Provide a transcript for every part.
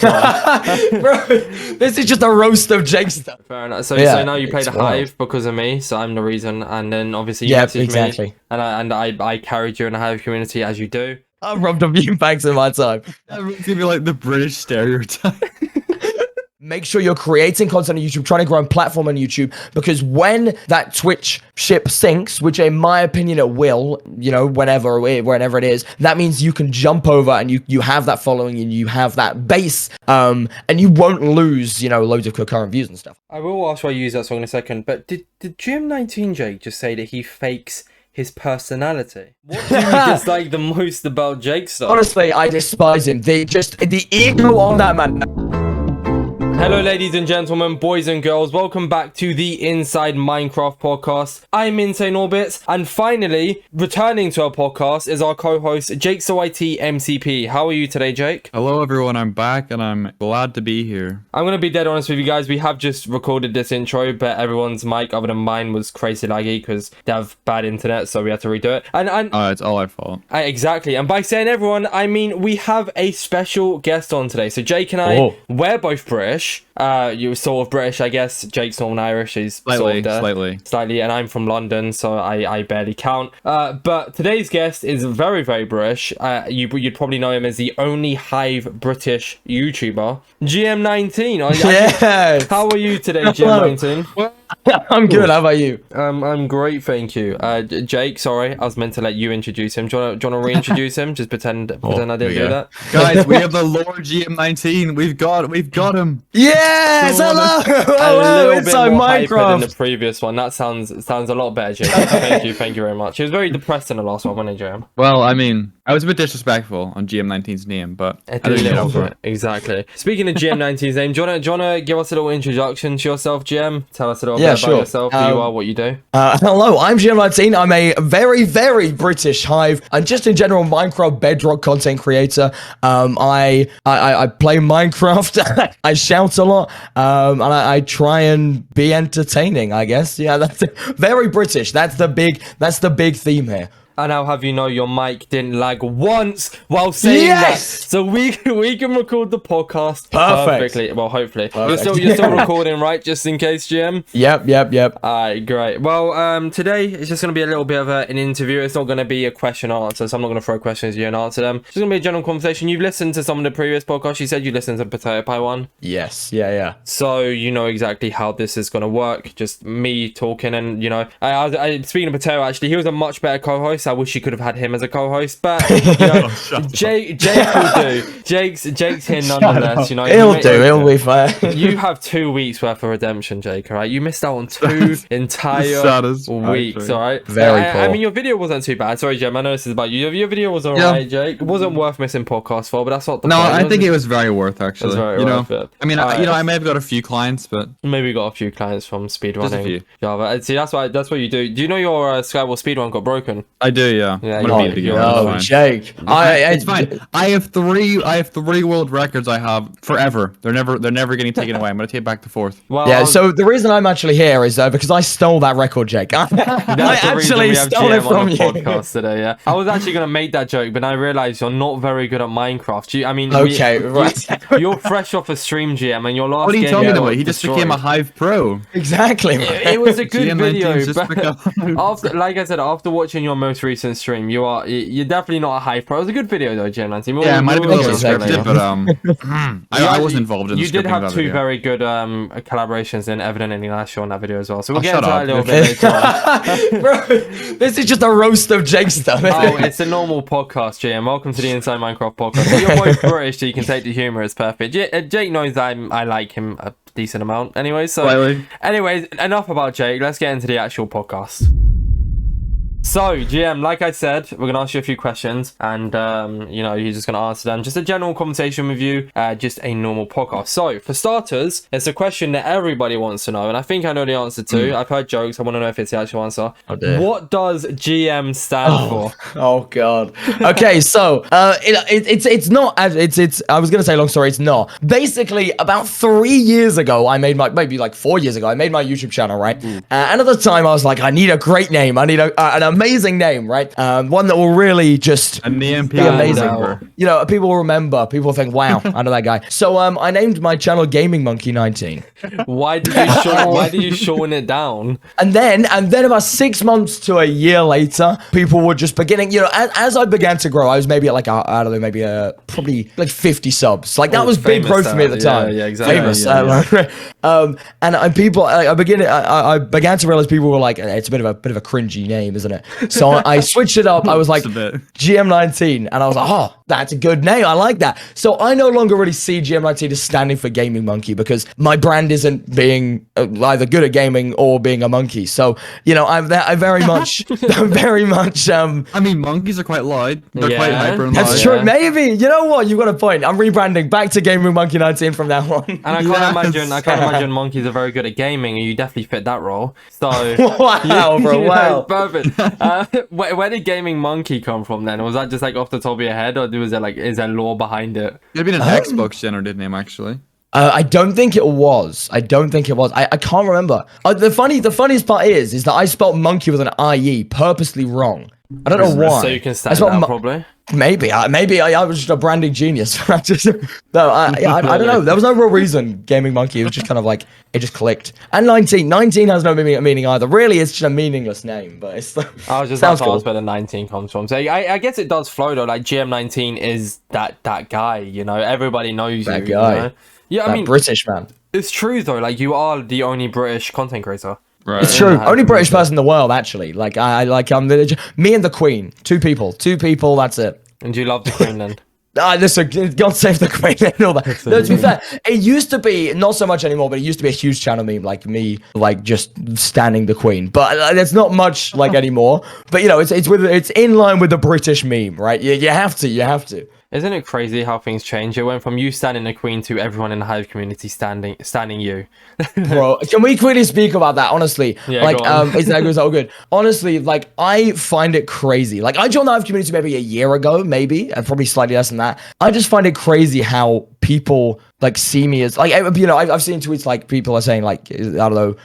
Bro, this is just a roast of Jake stuff. Fair enough. So now you play the Hive because of me, so I'm the reason. And then obviously you messaged me, and I carried you in the Hive community as you do. I've robbed a few banks in my time. It's gonna be like the British stereotype. Make sure you're creating content on YouTube, trying to grow a platform on YouTube, because when that Twitch ship sinks, which in my opinion it will, you know, whenever it is, that means you can jump over and you have that following and you have that base, and you won't lose, you know, loads of concurrent views and stuff. I will ask why you use that song in a second, but did GM19 Jake just say that he fakes his personality? What do you dislike the most about Vikkstar? Honestly, I despise him. The ego on that man. Hello ladies and gentlemen, boys and girls, welcome back to the Inside Minecraft podcast. I'm InsideMC, and finally, returning to our podcast is our co-host, InsideMC. How are you today, Jake? Hello everyone, I'm back and I'm glad to be here. I'm going to be dead honest with you guys, we have just recorded this intro, but everyone's mic other than mine was crazy laggy because they have bad internet, so we had to redo it. And it's all our fault. Exactly, and by saying everyone, I mean we have a special guest on today. So Jake and I, we're both British. You're sort of British, I guess. Jake's Northern Irish. He's slightly, and I'm from London, so I barely count. But today's guest is very, very British. You'd probably know him as the only Hive British YouTuber, GM19. Yes. How are you today, GM19? I'm good. How about you? I'm great, thank you. Jake, sorry, I was meant to let you introduce him. Do you want to reintroduce him? Just pretend I didn't do that. Guys, we have the Lord GM19. We've got him. Yes, hello, Inside Minecraft. Than the previous one. That sounds a lot better, Jake. Thank you very much. He was very depressed in the last one, wasn't he, Jam? Well, I mean, I was a bit disrespectful on GM19's name, but exactly. Speaking of GM19's name, do you wanna give us a little introduction to yourself, GM? Tell us a little bit about yourself, who you are, what you do. Hello, I'm GM19. I'm a very, very British Hive and just in general Minecraft Bedrock content creator. I play Minecraft. I shout a lot, and I try and be entertaining, I guess. Yeah, that's very British. That's the big theme here. And I'll have you know your mic didn't lag once while saying that. So we can record the podcast perfectly. Well, hopefully. You're still recording, right? Just in case, GM? Yep. Alright, great. Well, today it's just going to be a little bit of an interview. It's not going to be a question and answer, so I'm not going to throw questions at you and answer them. It's just going to be a general conversation. You've listened to some of the previous podcasts. You said you listened to the Potato Pie one. Yes, yeah. So you know exactly how this is going to work. Just me talking and, you know, speaking of Potato, actually, he was a much better co-host. I wish you could have had him as a co-host, but you know, Jake will do. Jake's here nonetheless. You know, he'll be fine. You have 2 weeks worth of redemption, Jake. All right, you missed out on 2 entire weeks. All right, very cool. I mean, your video wasn't too bad. Sorry, Jem. I know this is about you. Your video was alright, Jake. It wasn't worth missing podcast for, but that's not the point. I think it was very worth actually. Very worth it. I mean, I may have got a few clients, but maybe got a few clients from speedrunning Java. See, that's what you do. Do you know your Skyward speedrun got broken? I do, yeah. Jake. It's fine. I have three world records I have forever. They're never getting taken away. I'm gonna take back the 4th. Well, yeah, so the reason I'm actually here is because I stole that record, Jake. I actually stole it from you. Podcast today, yeah. I was actually gonna make that joke, but I realized you're not very good at Minecraft. You're fresh off a stream, GM, and your last What are you game talking about? He just became a Hive pro. Exactly. It was a good video, but like I said, after watching your most recent stream, you're definitely not a Hive pro. It was a good video though, GM19. Yeah, it might have been a little scripted, but I wasn't involved in the scripting. You did have 2 very good collaborations in Evident and Ignacio on that video as well. So we'll get into that a little bit later on. Bro, this is just a roast of Jake stuff. It's a normal podcast, GM. Welcome to the Inside Minecraft podcast. You're both British, so you can take the humor as perfect. Jake knows I like him a decent amount. Anyways, enough about Jake. Let's get into the actual podcast. So, GM, like I said, we're going to ask you a few questions and, you know, you're just going to answer them. Just a general conversation with you, just a normal podcast. So, for starters, it's a question that everybody wants to know, and I think I know the answer to. I've heard jokes. I want to know if it's the actual answer. Oh, dear. What does GM stand for? Oh, God. Okay, so, it's not, I was going to say long story, it's not. Basically, about 3 years ago, I made maybe like 4 years ago, I made my YouTube channel, right? And at the time, I was like, I need a great name. And amazing name, right? One that will really just And the MP be amazing. number. You know, people will remember. People will think, wow, I know that guy. So I named my channel GM19. Why did you shorten it down? And then about 6 months to a year later, people were just beginning, you know, as I began to grow, I was maybe at like, I don't know, maybe probably like 50 subs. Like that was big growth for me at the time. Yeah, exactly. Famous. Yeah. And people, I began to realize people were like, it's a bit of a cringy name, isn't it? So I switched it up. I was like, GM19. And I was like, oh, that's a good name. I like that. So I no longer really see GM19 as standing for Gaming Monkey because my brand isn't being either good at gaming or being a monkey. So, you know, I very much, very much. I mean, monkeys are quite loud. They're quite hyper and loud. That's true. Maybe. You know what? You've got a point. I'm rebranding back to Gaming Monkey 19 from now on. And I can't imagine monkeys are very good at gaming, and you definitely fit that role. So wow, bro, wow. Perfect. Where did Gaming Monkey come from then? Was that just like off the top of your head, or was there like, is there lore behind it? It'd been an Xbox generated name, actually. I don't think it was. I can't remember. The funniest part is that I spelled monkey with an IE purposely wrong. I don't know why. So you can stand out, probably. Maybe I was just a branding genius. I don't know. There was no real reason. Gaming Monkey. It was just kind of like it just clicked. And 19 has no meaning either. Really, it's just a meaningless name. But it's. I was just about to ask where the 19 comes from. So I guess it does flow though. Like GM19 is that guy. You know, everybody knows that you. Guy. You know? Yeah, I mean, British man. It's true though. Like you are the only British content creator. Right. It's true. Only British person in the world, actually. Like me and the Queen. Two people. That's it. And do you love the Queen then? Listen, God save the Queen and all that. No, to be fair, it used to be, not so much anymore, but it used to be a huge channel meme, like me, like just standing the Queen. But there's not much like anymore. But you know, it's in line with the British meme, right? You have to. Isn't it crazy how things change? It went from you standing the Queen to everyone in the Hive community standing you. Bro, can we quickly speak about that? Honestly, yeah, like, that goes all good. Honestly, like, I find it crazy. Like, I joined the Hive community maybe a year ago, maybe, and probably slightly less than that. I just find it crazy how people like see me as like, you know, I've seen tweets like people are saying like, I don't know,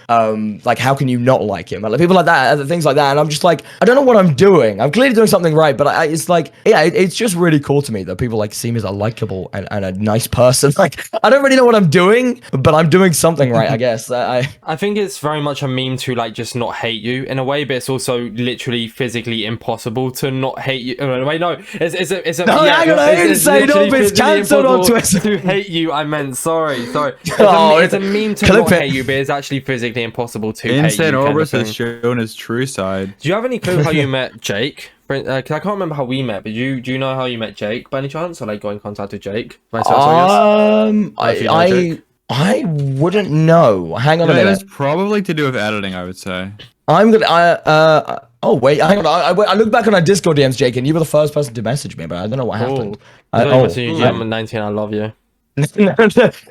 like how can you not like him? Like people like that, things like that, and I'm just like, I don't know what I'm doing. I'm clearly doing something right, but it's like, yeah, it's just really cool to me that people like see me as a likable and a nice person. Like I don't really know what I'm doing, but I'm doing something right, I guess. I think it's very much a meme to like just not hate you in a way, but it's also literally physically impossible to not hate you. Wait, no, it's a no, yeah, I didn't say no, but it's cancelled on Twitter. To hate you, I meant sorry. It's a meme to Clip not it. hate you, but it's actually physically impossible to hate you. Insane Orbis has shown his true side. Do you have any clue how you met Jake? Because I can't remember how we met, but do you know how you met Jake by any chance, or like got in contact with Jake? I wouldn't know. Hang on a minute. It was probably to do with editing, I would say. I'm gonna. Oh wait, hang on. I look back on our Discord DMs, Jake, and you were the first person to message me, but I don't know what happened. GM19, I love you.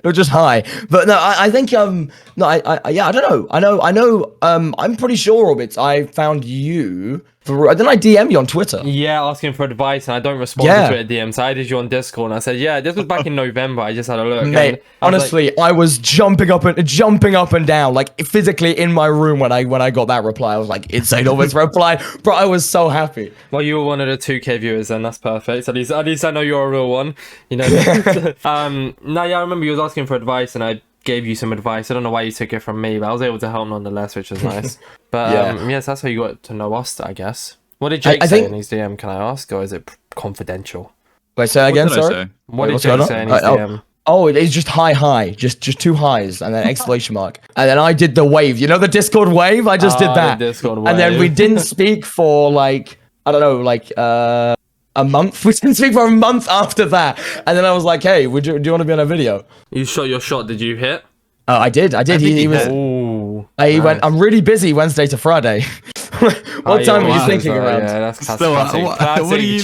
Or just hi, but no, I think yeah, I don't know. I know. I'm pretty sure, Orbits. I found you. Then I DM you on Twitter. Yeah, asking for advice, and I don't respond to Twitter DMs. So I did you on Discord, and I said, yeah, this was back in November. I just had a look. Mate, honestly, I was jumping up and down, like physically in my room when I got that reply. I was like, Inside Orbits replied, bro. I was so happy. Well, you were one of the 2K viewers, and that's perfect. At least I know you're a real one. You know. No, yeah, I remember you was asking for advice, and I gave you some advice. I don't know why you took it from me, but I was able to help nonetheless, which was nice. But yes, that's how you got to know us, I guess. What did Jake say in his DM? Can I ask, or is it confidential? Wait, say again, sorry. What did Jake say in his DM? Oh, it's just hi, just two highs and then exclamation mark, and then I did the wave. You know the Discord wave? I just did that, the Discord wave. And then we didn't speak for like I don't know, like a month. We didn't speak for a month after that, and then I was like, hey, do you want to be on a video? You shot your shot. Did you hit? I did. He was. Ooh, he went. I'm really busy Wednesday to Friday. What time were you thinking around? Yeah, that's classic. What do you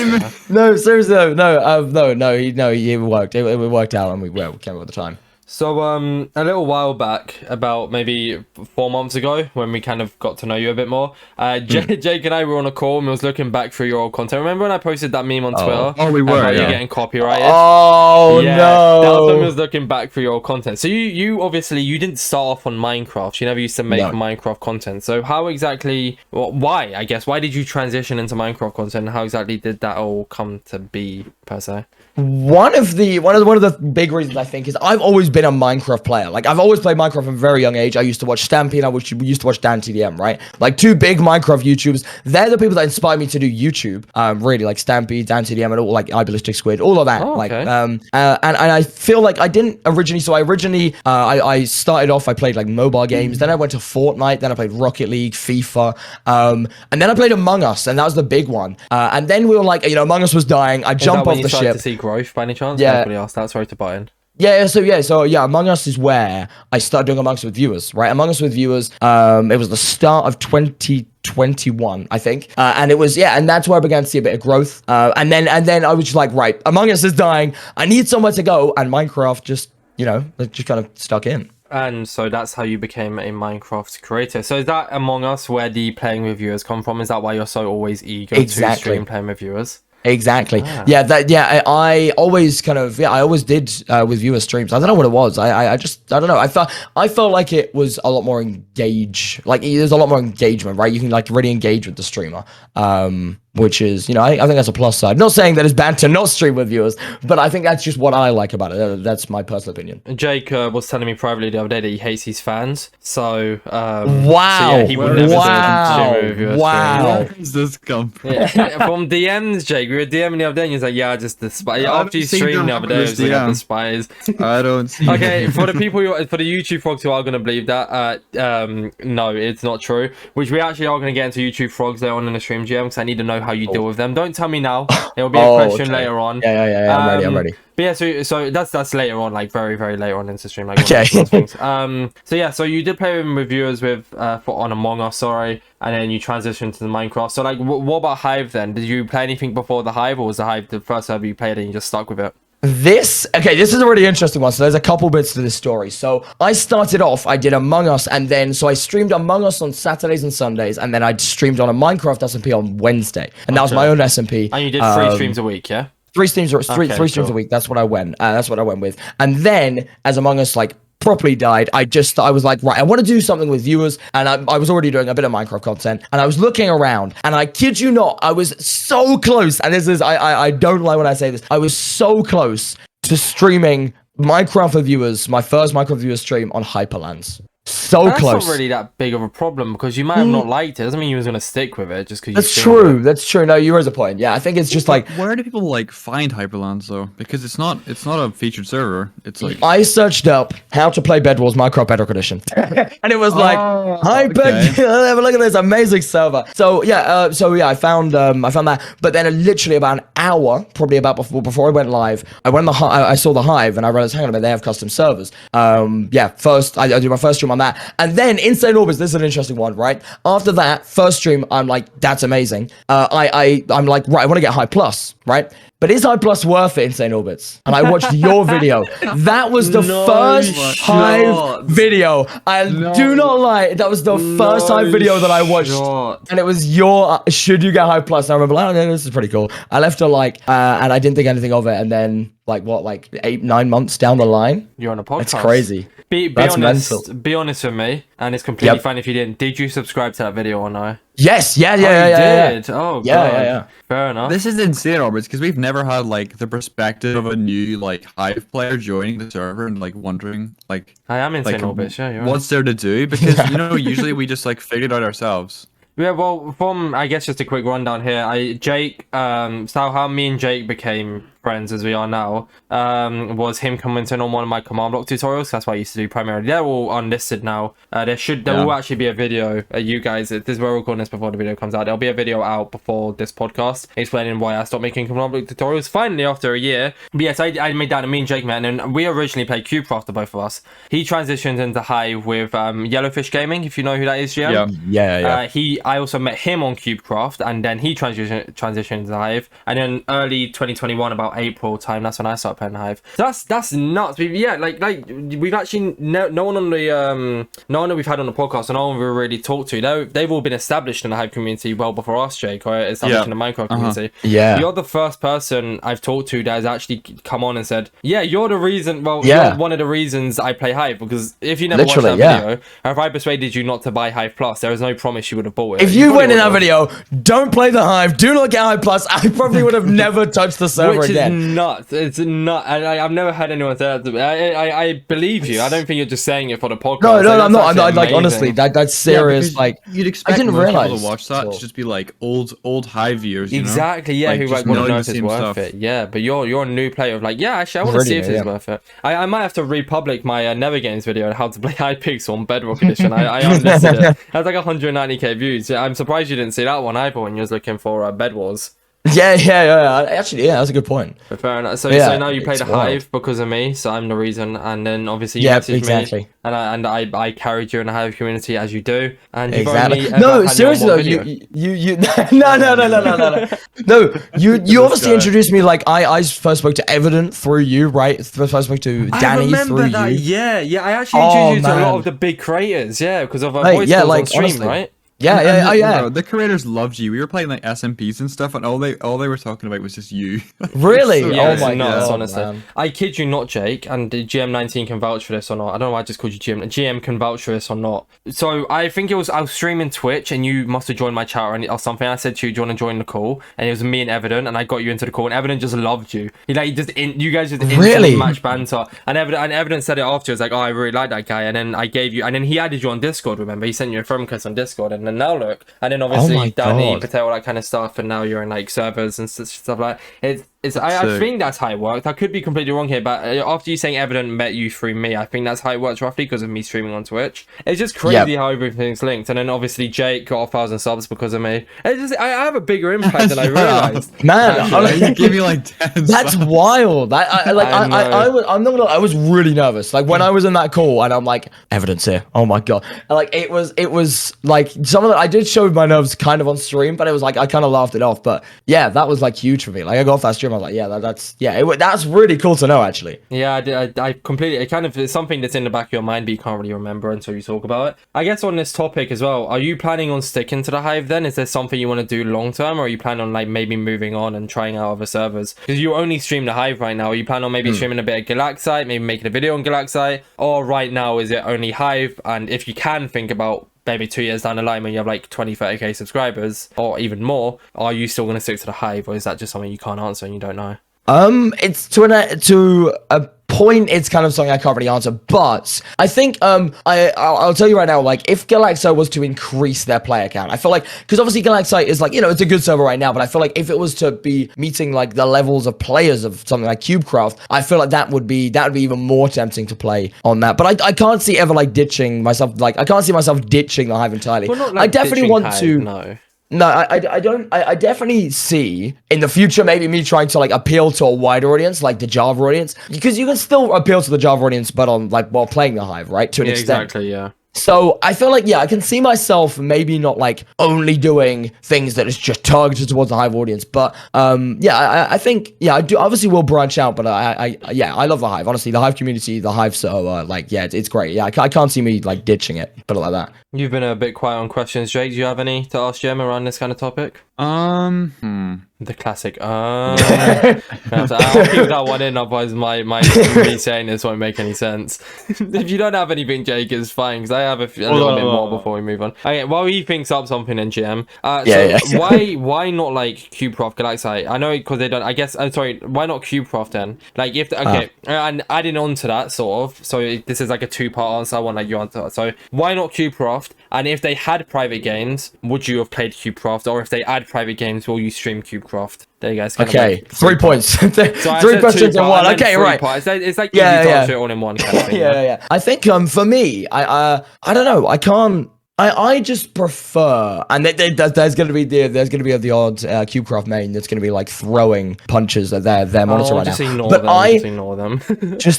mean? No, seriously, no. He worked. It worked out, and we came up with the time. So, a little while back, about maybe 4 months ago, when we kind of got to know you a bit more, Jake and I were on a call and we was looking back through your old content. Remember when I posted that meme on Twitter? Oh, we were, you getting copyrighted? Oh, yeah, no. That was when we was looking back for your content. So you obviously you didn't start off on Minecraft. You never used to make Minecraft content. So how exactly? Why? I guess why did you transition into Minecraft content? How exactly did that all come to be per se? One of the big reasons I think is I've always been a Minecraft player. Like I've always played Minecraft from a very young age. I used to watch Stampy and we used to watch Dan TDM, right? Like two big Minecraft YouTubers. They're the people that inspired me to do YouTube. Really like Stampy, Dan TDM, and all like iBallistic Squid, all of that. Oh, okay. Like and I feel like I didn't originally. So I started off. I played like mobile games. Then I went to Fortnite. Then I played Rocket League, FIFA, and then I played Among Us, and that was the big one. And then we were like, Among Us was dying. I jump off the ship. To see growth by any chance? Yeah. Nobody else. That's sorry to buy in. So Among Us is where I started doing Among Us with viewers, right? Among Us with viewers, it was the start of 2021, I think, and it was and that's where I began to see a bit of growth, and then I was just like, right, Among Us is dying, I need somewhere to go, and Minecraft just kind of stuck in. And so that's how you became a Minecraft creator. So is that Among Us where the playing with viewers come from? Is that why you're so always eager to stream playing with viewers? Exactly. I always did with viewer streams. I don't know what it was. I don't know. I felt like it was a lot more there's a lot more engagement, right? You can like really engage with the streamer. Which is, I think that's a plus side. Not saying that it's bad to not stream with viewers, but I think that's just what I like about it. That's my personal opinion. Jake was telling me privately the other day that he hates his fans. So, he would never stream with viewers. Where does this come from? From DMs, Jake. We were DMing the other day and he's like, I just despise. After you streamed the other day, he was like, I despise. I don't see. Okay, for the YouTube frogs who are going to believe that, no, it's not true. Which we actually are going to get into YouTube frogs later on in the stream, GM, because I need to know how you deal with them. Don't tell me now. It'll be a question later on. Yeah, I'm ready. But so that's later on, like very, very later on into stream. Like okay. So you did play with viewers on Among Us, and then you transitioned to the Minecraft. So like, what about Hive then? Did you play anything before the Hive, or was the Hive the first server you played and you just stuck with it? This is a really interesting one. So there's a couple bits to this story. So I started off, I did Among Us, and then so I streamed Among Us on Saturdays and Sundays, and then I streamed on a Minecraft SMP on Wednesday, and that was my own SMP. And you did 3 streams a week, yeah? Three streams a week. That's what I went. That's what I went with. And then as Among Us properly died, I was like, right, I want to do something with viewers, and I was already doing a bit of Minecraft content, and I was looking around, and I kid you not, I was so close, and this is, I don't lie when I say this, I was so close to streaming Minecraft for viewers, my first Minecraft viewer stream on Hyperlands. So that's close. Not really that big of a problem because you might have not liked it. Doesn't mean you was gonna stick with it just because. That's true. No, you raise a point. Yeah, I think it's just like. Where do people find Hyperlands though? Because it's not a featured server. It's like I searched up how to play Bed Wars Minecraft Bedrock Edition, and it was like Hyper. Have a look at this amazing server. So I found that. But then literally about an hour, probably about before I went live, I saw the Hive and I realized, hang on a minute, they have custom servers. First I do my first stream on that, and then InsideMC, this is an interesting one, right? After that first stream, I'm like, that's amazing. I'm like, right, I want to get High Plus, right? But is High Plus worth it, InsideMC? And I watched your video. That was the first Hive video. Do not lie. That was the first Hive video that I watched. And it was your, should you get High Plus? And I remember, oh, this is pretty cool. I left a and I didn't think anything of it. And then, 8-9 months down the line? You're on a podcast. It's crazy. Be honest with me, and it's completely fine if you didn't. Did you subscribe to that video or no? Yes, yeah. Did. Oh, yeah. Fair enough. This is insane, Roberts, because we've never had the perspective of a new Hive player joining the server and wondering I am insane, Orbits. Yeah, you're what's there to do? Because usually we just figured it out ourselves. Yeah, well, I guess just a quick rundown here. Jake, how me and Jake became friends as we are now, was him commenting on one of my command block tutorials. That's what I used to do primarily. They're all unlisted now. There will actually be a video. You guys, this is where we're recording this before the video comes out. There'll be a video out before this podcast explaining why I stopped making command block tutorials. Finally, after a year. But yes, I made that, and me and Jake met, and we originally played CubeCraft, the both of us. He transitioned into Hive with Yellowfish Gaming, if you know who that is, GM. Yeah. I also met him on CubeCraft, and then he transitioned to Hive, and in early 2021, about about April time. That's when I started playing Hive. So that's nuts. Yeah, like we've actually no one on the no one that we've had on the podcast, and no one we've really talked to. They've all been established in the Hive community well before us, Jake, or established in the Minecraft community. Yeah, you're the first person I've talked to that has actually come on and said, yeah, you're the reason. Well, you're one of the reasons I play Hive, because if you never watched that video, or if I persuaded you not to buy Hive Plus, there is no promise you would have bought it. If you went in that video, don't play the Hive, do not get Hive Plus, I probably would have never touched the server again. Which is nuts. It's nuts. I've never heard anyone say that to me. I believe you. I don't think you're just saying it for the podcast. No, I'm not. Like, honestly, that's serious. Like, you'd expect I didn't realize people to watch that to just be like old Hive viewers, exactly. Yeah, who like want to know if it's worth it. Yeah, but you're a new player of like, yeah, actually, I want to see if it's worth it. I might have to republic my Never Games video on how to play Hypixel on Bedrock Edition. I unlisted it. That's like 190k views. I'm surprised you didn't see that one either when you was looking for Bed Wars. Yeah. Actually, that's a good point. But fair enough. So now you play the Hive because of me, so I'm the reason. And then obviously you messaged me, and I carried you in the Hive community as you do. And you've only no, seriously though, you no, you obviously introduced me. Like I first spoke to Evident through you, right? First spoke to Danny through you. Yeah. I actually introduced you to a lot of the big creators. Yeah, because of our voice calls on stream, honestly. Right? Yeah. Bro, the creators loved you. We were playing like SMPs and stuff, and all they were talking about was just you. Really? So, oh my god! Honestly, man. I kid you not, Jake. And GM19 can vouch for this or not. I don't know why I just called you GM. GM can vouch for this or not. So I think I was streaming Twitch, and you must have joined my chat or something. I said to you, "Do you want to join the call?" And it was me and Evident, and I got you into the call, and Evident just loved you. You guys just really match banter, and Evident said it afterwards, like, "Oh, I really like that guy." And then I gave you, and then he added you on Discord. Remember, he sent you a friend request on Discord, and then now look. And then obviously Danny, Patel, all that kind of stuff, and now you're in like servers and stuff like that. I think that's how it worked. I could be completely wrong here, but after you saying Evident met you through me, I think that's how it works roughly because of me streaming on Twitch. It's just crazy how everything's linked. And then obviously Jake got 1,000 subs because of me. It's just I have a bigger impact than I realized. Man, you give me like 10 that's subs. Wild. I'm not gonna. I was really nervous. Like when I was in that call, and I'm like, Evidence here. Oh my god. And like it was like some of the, I did show my nerves kind of on stream, but it was like I kind of laughed it off. But yeah, that was like huge for me. Like I got off that stream. I was like, yeah, that's really cool to know, actually. Yeah, I completely. It kind of is something that's in the back of your mind, but you can't really remember until you talk about it. I guess on this topic as well, are you planning on sticking to the Hive then? Is there something you want to do long term, or are you planning on like maybe moving on and trying out other servers? Because you only stream the Hive right now. Are you planning on maybe streaming a bit of Galaxite, maybe making a video on Galaxite, or right now is it only Hive? And if you can think about maybe 2 years down the line when you have like 20-30k subscribers or even more, are you still going to stick to the Hive, or is that just something you can't answer and you don't know? It's to a point, it's kind of something I can't really answer, but I think I'll tell you right now, like if Galaxite was to increase their player count, I feel like, because obviously Galaxite is like, it's a good server right now, but I feel like if it was to be meeting like the levels of players of something like CubeCraft, I feel like that would be even more tempting to play on that. But I can't see ever like ditching myself, like I can't see myself ditching the Hive entirely. Well, not, I definitely want Hive, to. No, I don't. I definitely see in the future maybe me trying to like appeal to a wider audience, like the Java audience, because you can still appeal to the Java audience, but on like while playing the Hive, right? To an extent. Exactly. Yeah. So I feel like, I can see myself maybe not like only doing things that is just targeted towards the Hive audience, but I think I do obviously will branch out, but I love the Hive. Honestly, the Hive community, the Hive server, it's great. Yeah, I can't see me like ditching it, put it like that. You've been a bit quiet on questions, Jake. Do you have any to ask Jem around this kind of topic? The classic. I'll keep that one in, otherwise me saying this won't make any sense. If you don't have anything, Jake, it's fine, because I have a little bit more before we move on. Okay, while he thinks up something in GM, why not like CubeCraft Galaxite? I know because they don't. I guess why not CubeCraft then? Like and adding on to that sort of. So this is like a two-part answer. I want like your answer. So why not CubeCraft? And if they had private games, would you have played CubeCraft? Or if they add private games, will you stream CubeCraft? There you guys. Okay, 3 points. Three questions in one. Okay, right. It's like easy to answer it all in one kind of thing. Yeah. I think for me, I don't know. I can't. I just prefer, and there's gonna be the odd CubeCraft main that's gonna be like throwing punches at their monitor right just now. Ignore But them, just ignore them.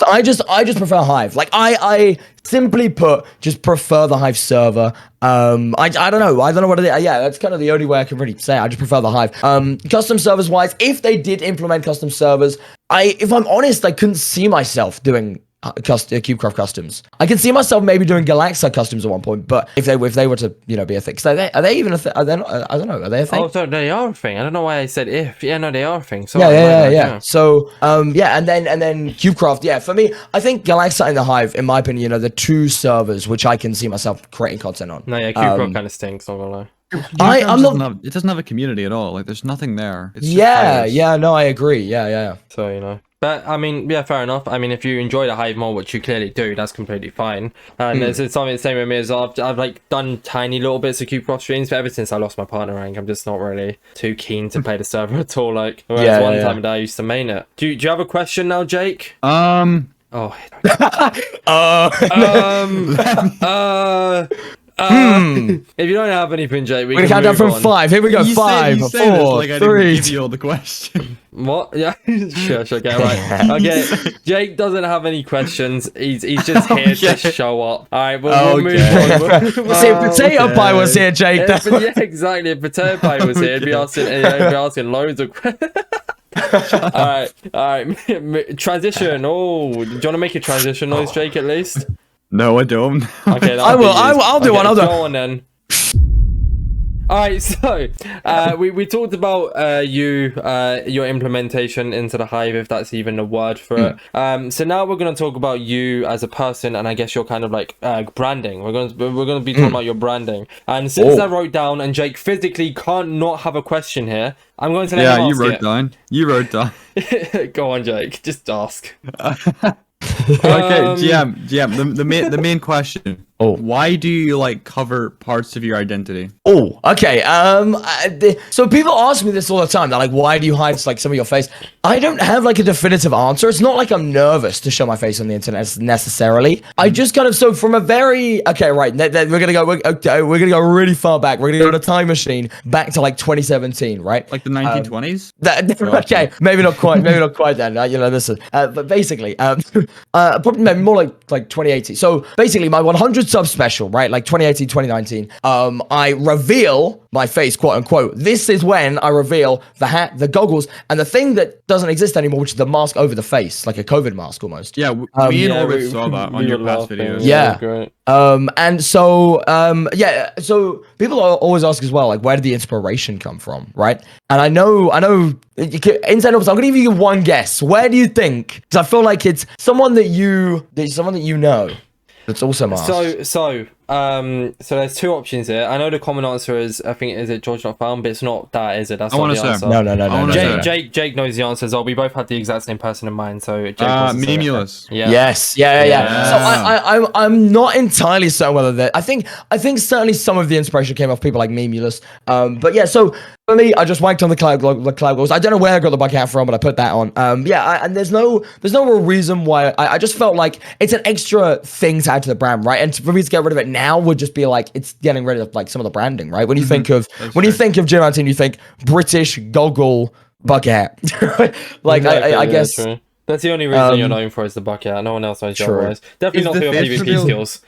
I just prefer Hive. Like I simply put, just prefer the Hive server. I don't know what it is. Yeah, that's kind of the only way I can really say it. I just prefer the Hive. Custom servers wise, if they did implement custom servers, if I'm honest, I couldn't see myself doing CubeCraft customs. I can see myself maybe doing Galaxa customs at one point, but if they were to be a thing, so are they even a thing? Are they not, I don't know. Are they a thing? Oh, so they are a thing. I don't know why I said if. Yeah, no, they are a thing. So yeah. So yeah, and then CubeCraft. Yeah, for me, I think Galaxa and the Hive, in my opinion, are the two servers which I can see myself creating content on. No, yeah, CubeCraft kind of stinks. Not gonna lie. It doesn't have a community at all. Like, there's nothing there. It's just no, I agree. Yeah. So but I mean, yeah, fair enough. I mean, if you enjoy the Hive more, which you clearly do, that's completely fine. And it's something the same with me as I've like done tiny little bits of CubeCraft streams, but ever since I lost my partner rank, I'm just not really too keen to play the server at all. Like, whereas one time that I used to main it. Do you have a question now, Jake? Oh. If you don't have anything, Jake, we're gonna count down from 5. Here we go. 5, 4, 3. Give you all the question. What? Yeah, sure. Okay, right. Okay, Jake doesn't have any questions. He's just here to show up. All right, we'll move on. See, if Potato Pie was here, Jake. Yeah, exactly. If Potato Pie was here, he'd be asking loads of questions. All right. Transition. Oh, do you want to make a transition noise, Jake? At least. No, I don't. Okay, I'll do one. Go on then. All right, so we talked about your implementation into the Hive, if that's even a word for it. So now we're going to talk about you as a person, and I guess your kind of like branding. We're going to be talking about your branding. And since I wrote down, and Jake physically can't not have a question here, I'm going to let him ask You wrote down. Go on, Jake. Just ask. Okay, GM. The main question. Why do you like cover parts of your identity? Okay. So people ask me this all the time. They're like, "Why do you hide like some of your face?" I don't have like a definitive answer. It's not like I'm nervous to show my face on the internet necessarily. I just kind of from a very right. We're gonna go really far back. We're gonna go to a time machine back to like 2017, right? Like the 1920s. Okay, maybe not quite. Maybe not quite then. Listen. But basically, probably maybe more like 2018. So basically, my 100 sub special, right? Like 2018, 2019. I reveal my face, quote unquote. This is when I reveal the hat, the goggles, and the thing that doesn't exist anymore, which is the mask over the face, like a COVID mask almost. Yeah, me and Orbit saw that on your past videos. Yeah. Great. And so so people always ask as well, like, where did the inspiration come from, right? And I know inside of, I'm gonna give you one guess. Where do you think? Because I feel like it's someone that you know that's also masked. So there's two options here. I know the common answer is, I think, is it George Not Found, but it's not that, is it? That's not the answer. No. Jake knows the answer as well. We both had the exact same person in mind, so Jake Memulous. Yeah. Yes. Yeah. So I'm not entirely certain whether that. I think certainly some of the inspiration came off people like Memulous. But yeah, so for me, I just wanked on the cloud goals. I don't know where I got the bucket hat from, but I put that on. And there's no real reason why. I just felt like it's an extra thing to add to the brand, right? And for me to get rid of it now would just be like, it's getting rid of like some of the branding, right? When you think of think of GM19, you think British goggle bucket hat. Like I guess. True. That's the only reason you're known for is the bucket. No one else knows you otherwise. Definitely not for your PvP skills.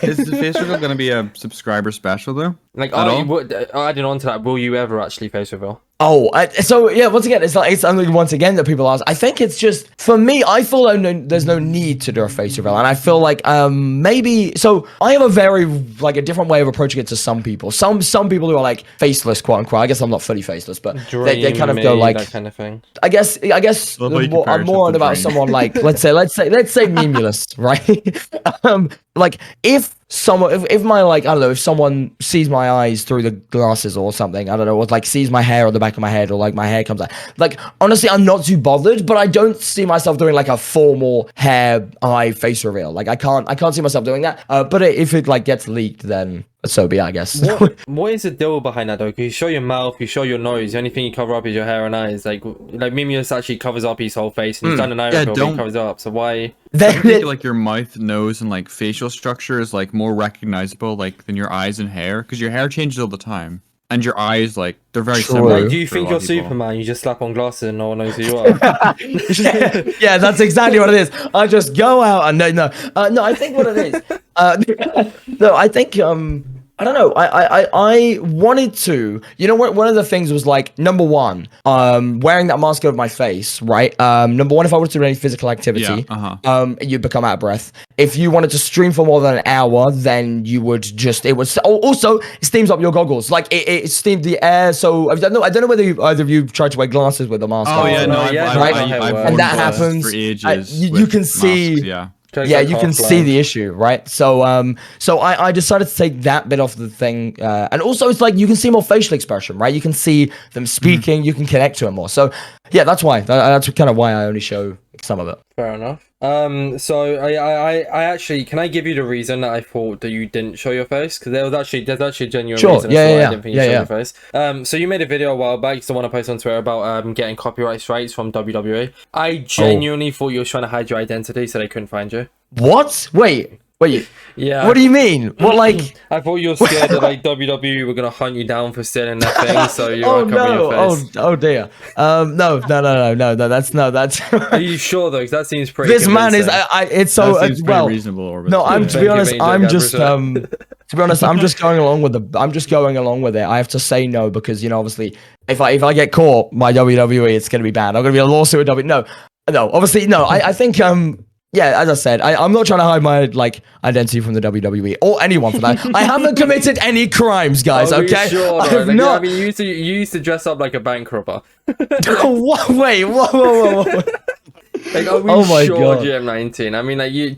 Is the face reveal going to be a subscriber special though? Like, adding on to that, will you ever actually face reveal? So yeah, once again, it's something once again that people ask. I think it's just, for me, I feel like there's no need to do a face reveal, and I feel like maybe, so I have a very like a different way of approaching it to some people. Some people who are like faceless, quote unquote. I guess I'm not fully faceless, but they kind of go like that kind of thing. I guess I'm more on about someone like let's say Memulous, right? Like if my like, I don't know, if someone sees my eyes through the glasses or something, I don't know, or like sees my hair on the back of my head, or like my hair comes out, like honestly I'm not too bothered, but I don't see myself doing like a formal hair eye face reveal. Like I can't see myself doing that, but if it like gets leaked, then so be it, I guess. What is the deal behind that though? Because you show your mouth, you show your nose. The only thing you cover up is your hair and eyes. Like Mimius actually covers up his whole face, and he's done an eye reveal, but he covers it up. So why? I think like your mouth, nose, and like facial structure is like more recognizable like than your eyes and hair, because your hair changes all the time. And your eyes, like, they're very similar. Like, do you think you're Superman? You just slap on glasses and no one knows who you are. Yeah, that's exactly what it is. I just go out and no, I think what it is. No, I think I don't know. I wanted to. You know what? One of the things was like, number one, wearing that mask over my face, right? Number one, if I wanted to do any physical activity, you'd become out of breath. If you wanted to stream for more than an hour, then you would just. It was also it steams up your goggles. Like it steamed the air. So I don't know whether either of you tried to wear glasses with the mask. Oh yeah, no, right. And that happens. For ages you can see. Masks, yeah. Yeah, you can see the issue, right? So, I decided to take that bit off the thing, and also it's like you can see more facial expression, right? You can see them speaking, you can connect to it more. So, yeah, that's why. That's kind of why I only show some of it. Fair enough. So I actually, can I give you the reason that I thought that you didn't show your face? Because there's actually a genuine reason as to why I didn't think you showed your face. So you made a video a while back, the one I posted on Twitter about getting copyright strikes from WWE. I genuinely thought you were trying to hide your identity so they couldn't find you. What? Wait. Yeah. What do you mean? What, like? I thought you were scared that like WWE were gonna hunt you down for stealing that thing, so you were covering your face. Oh dear. No. That's. Are you sure though? Because that seems pretty. This convincing. man is. It's so well. Reasonable, Orbit. No, to be honest, I'm just going along with I'm just going along with it. I have to say no because obviously, if I get caught by WWE, it's gonna be bad. I'm gonna be a lawsuit with WWE. No. Obviously, no. I think Yeah, as I said, I'm not trying to hide my identity from the WWE or anyone for that. I haven't committed any crimes, guys. Okay, sure, I have not. I mean, you used to dress up like a bank robber. Wait, whoa. Like, are we sure GM19? I mean, like you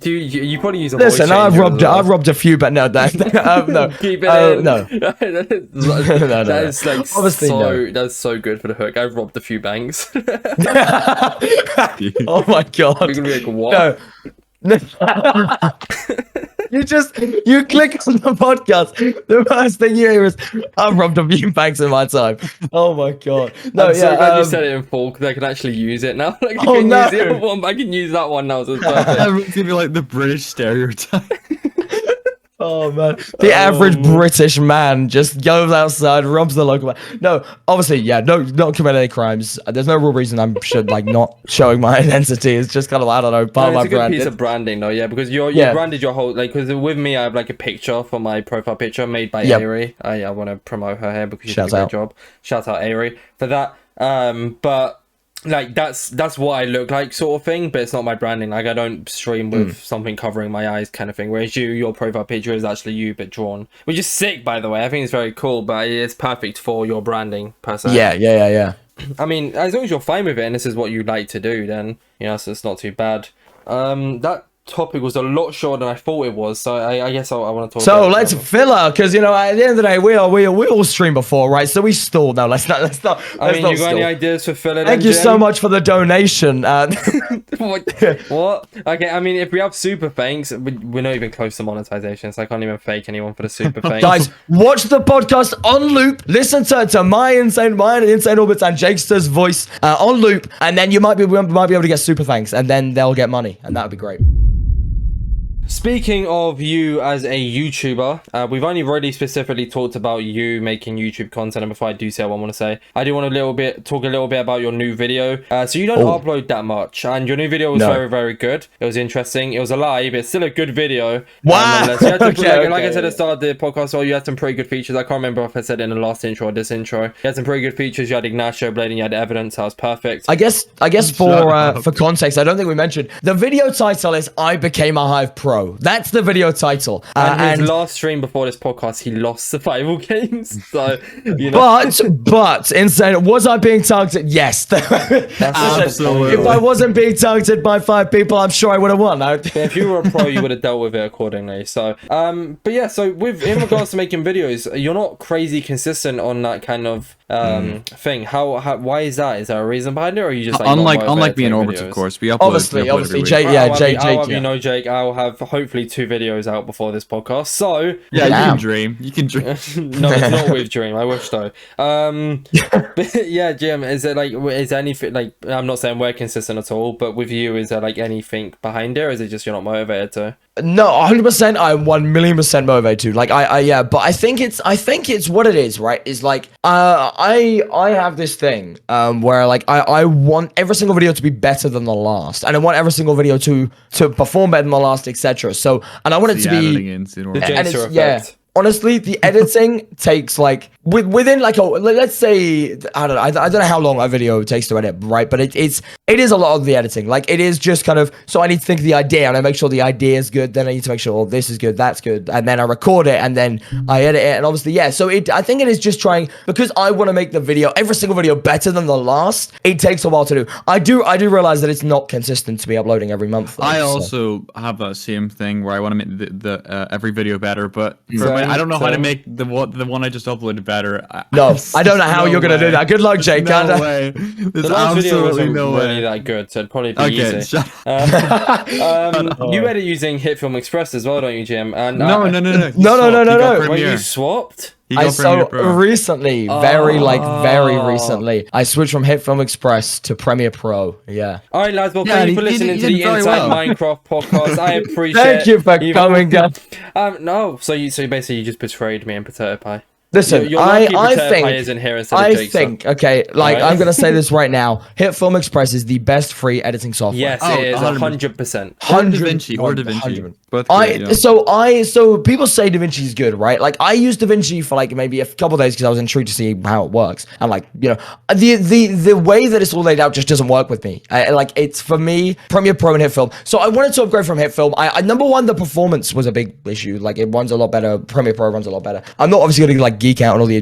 probably use a voice changer. Listen, I've robbed a few, but no. Keep it in. No. That is like obviously so. That's so good for the hook. I've robbed a few banks. Oh my god! We're gonna be like, what? No. You click on the podcast. The first thing you hear is, "I've robbed a few banks in my time." Oh my god! No, I'm so glad you said it in full because I can actually use it now. Like, I can use the other one, but I can use that one now. So it's perfect. Everyone's gonna be like the British stereotype. Oh man, the average British man just goes outside, robs the local man. No, obviously, not commit any crimes. There's no real reason I should not showing my identity. It's just kind of, I don't know, part of my brand. It's a good piece of branding though, because you branded your whole, because with me I have like a picture for my profile picture made by Ari. I want to promote her here because she did a great job. Shout out Ari for that. But like that's what I look like, sort of thing, but it's not my branding. Like I don't stream with something covering my eyes kind of thing, whereas your profile picture is actually you but drawn, which is sick, by the way. I think it's very cool, but it's perfect for your branding per se. Yeah. I mean, as long as you're fine with it and this is what you like to do, then so it's not too bad. That topic was a lot shorter than I thought it was, so I guess I want to talk. So let's filler, because at the end of the day, we all stream before, right? So we stall. No, let's not. I mean, you got any ideas for filler? Thank you so much for the donation. What? Okay, I mean, if we have super thanks, we're not even close to monetization, so I can't even fake anyone for the super thanks. Guys, watch the podcast on loop. Listen to my Insane Orbits and Jakesta's voice on loop, and then we might be able to get super thanks, and then they'll get money, and that would be great. Speaking of you as a YouTuber, we've only really specifically talked about you making YouTube content, and before I do say what I want to say, I do want to talk a little bit about your new video. So you don't upload that much, and your new video was very, very good. It was interesting. It was a lie, but it's still a good video. Wow! Like I said at the start of the podcast, you had some pretty good features. I can't remember if I said it in the last intro or this intro. You had some pretty good features. You had Ignacio Blade and you had Evidence. That was perfect. I guess for context, I don't think we mentioned the video title is "I Became a Hive Pro." That's the video title. And his last stream before this podcast, he lost survival games. So, But Insane, was I being targeted? Yes. Absolutely. If I wasn't being targeted by 5 people, I'm sure I would have won. If you were a pro, you would have dealt with it accordingly. So, but yeah, so in regards to making videos, you're not crazy consistent on that kind of thing. Why is that? Is there a reason behind it, or are you just like unlike me and Orbits, of course, we upload obviously, Jake, I'll have you know, Jake, I'll have hopefully 2 videos out before this podcast. So yeah, you can dream. You can dream. No, it's not with dream. I wish though. But yeah, Jim, is there anything like, I'm not saying we're consistent at all, but with you, is there like anything behind it, or is it just you're not motivated to? No, 100%. I'm 1,000,000% motivated to. Like, yeah, but I think it's what it is, right? Is like, I have this thing, where like I want every single video to be better than the last, and I want every single video to perform better than the last, etc. So, and I want it to be, and it's, yeah. Honestly, the editing takes like within like let's say I don't know how long a video takes to edit, right? But it is a lot of the editing. Like it is just kind of, so I need to think of the idea and I make sure the idea is good. Then I need to make sure, oh, this is good, that's good, and then I record it and then I edit it. And obviously, yeah. So I think it is just trying, because I want to make the video, every single video, better than the last. It takes a while to do. I do realize that it's not consistent to be uploading every month. Though, I also have that same thing where I want to make the every video better, but I don't know how to make the one I just uploaded better. I don't know how you're gonna do that. Good luck, Jake. No way. There's absolutely no way. Really that good, so it'd probably be easy. You edit using HitFilm Express as well, don't you, Jim? And no. When you swapped. I recently, very recently, I switched from HitFilm Express to Premiere Pro. Yeah. All right, lads. Well, thank you for listening to the Inside Minecraft podcast. I appreciate. Thank you for coming, guys. No. So basically you just betrayed me and Potato Pie. Listen, I think, okay, like, right? I'm going to say this right now. HitFilm Express is the best free editing software. Yes, it is, 100%. Or DaVinci. Both so people say DaVinci is good, right? Like, I use DaVinci for, like, maybe a couple of days because I was intrigued to see how it works. And, like, you know, the way that it's all laid out just doesn't work with me. Like, it's, for me, Premiere Pro and HitFilm. So I wanted to upgrade from HitFilm. Number one, the performance was a big issue. Like, it runs a lot better. Premiere Pro runs a lot better. I'm not obviously going to, like, geek out on all the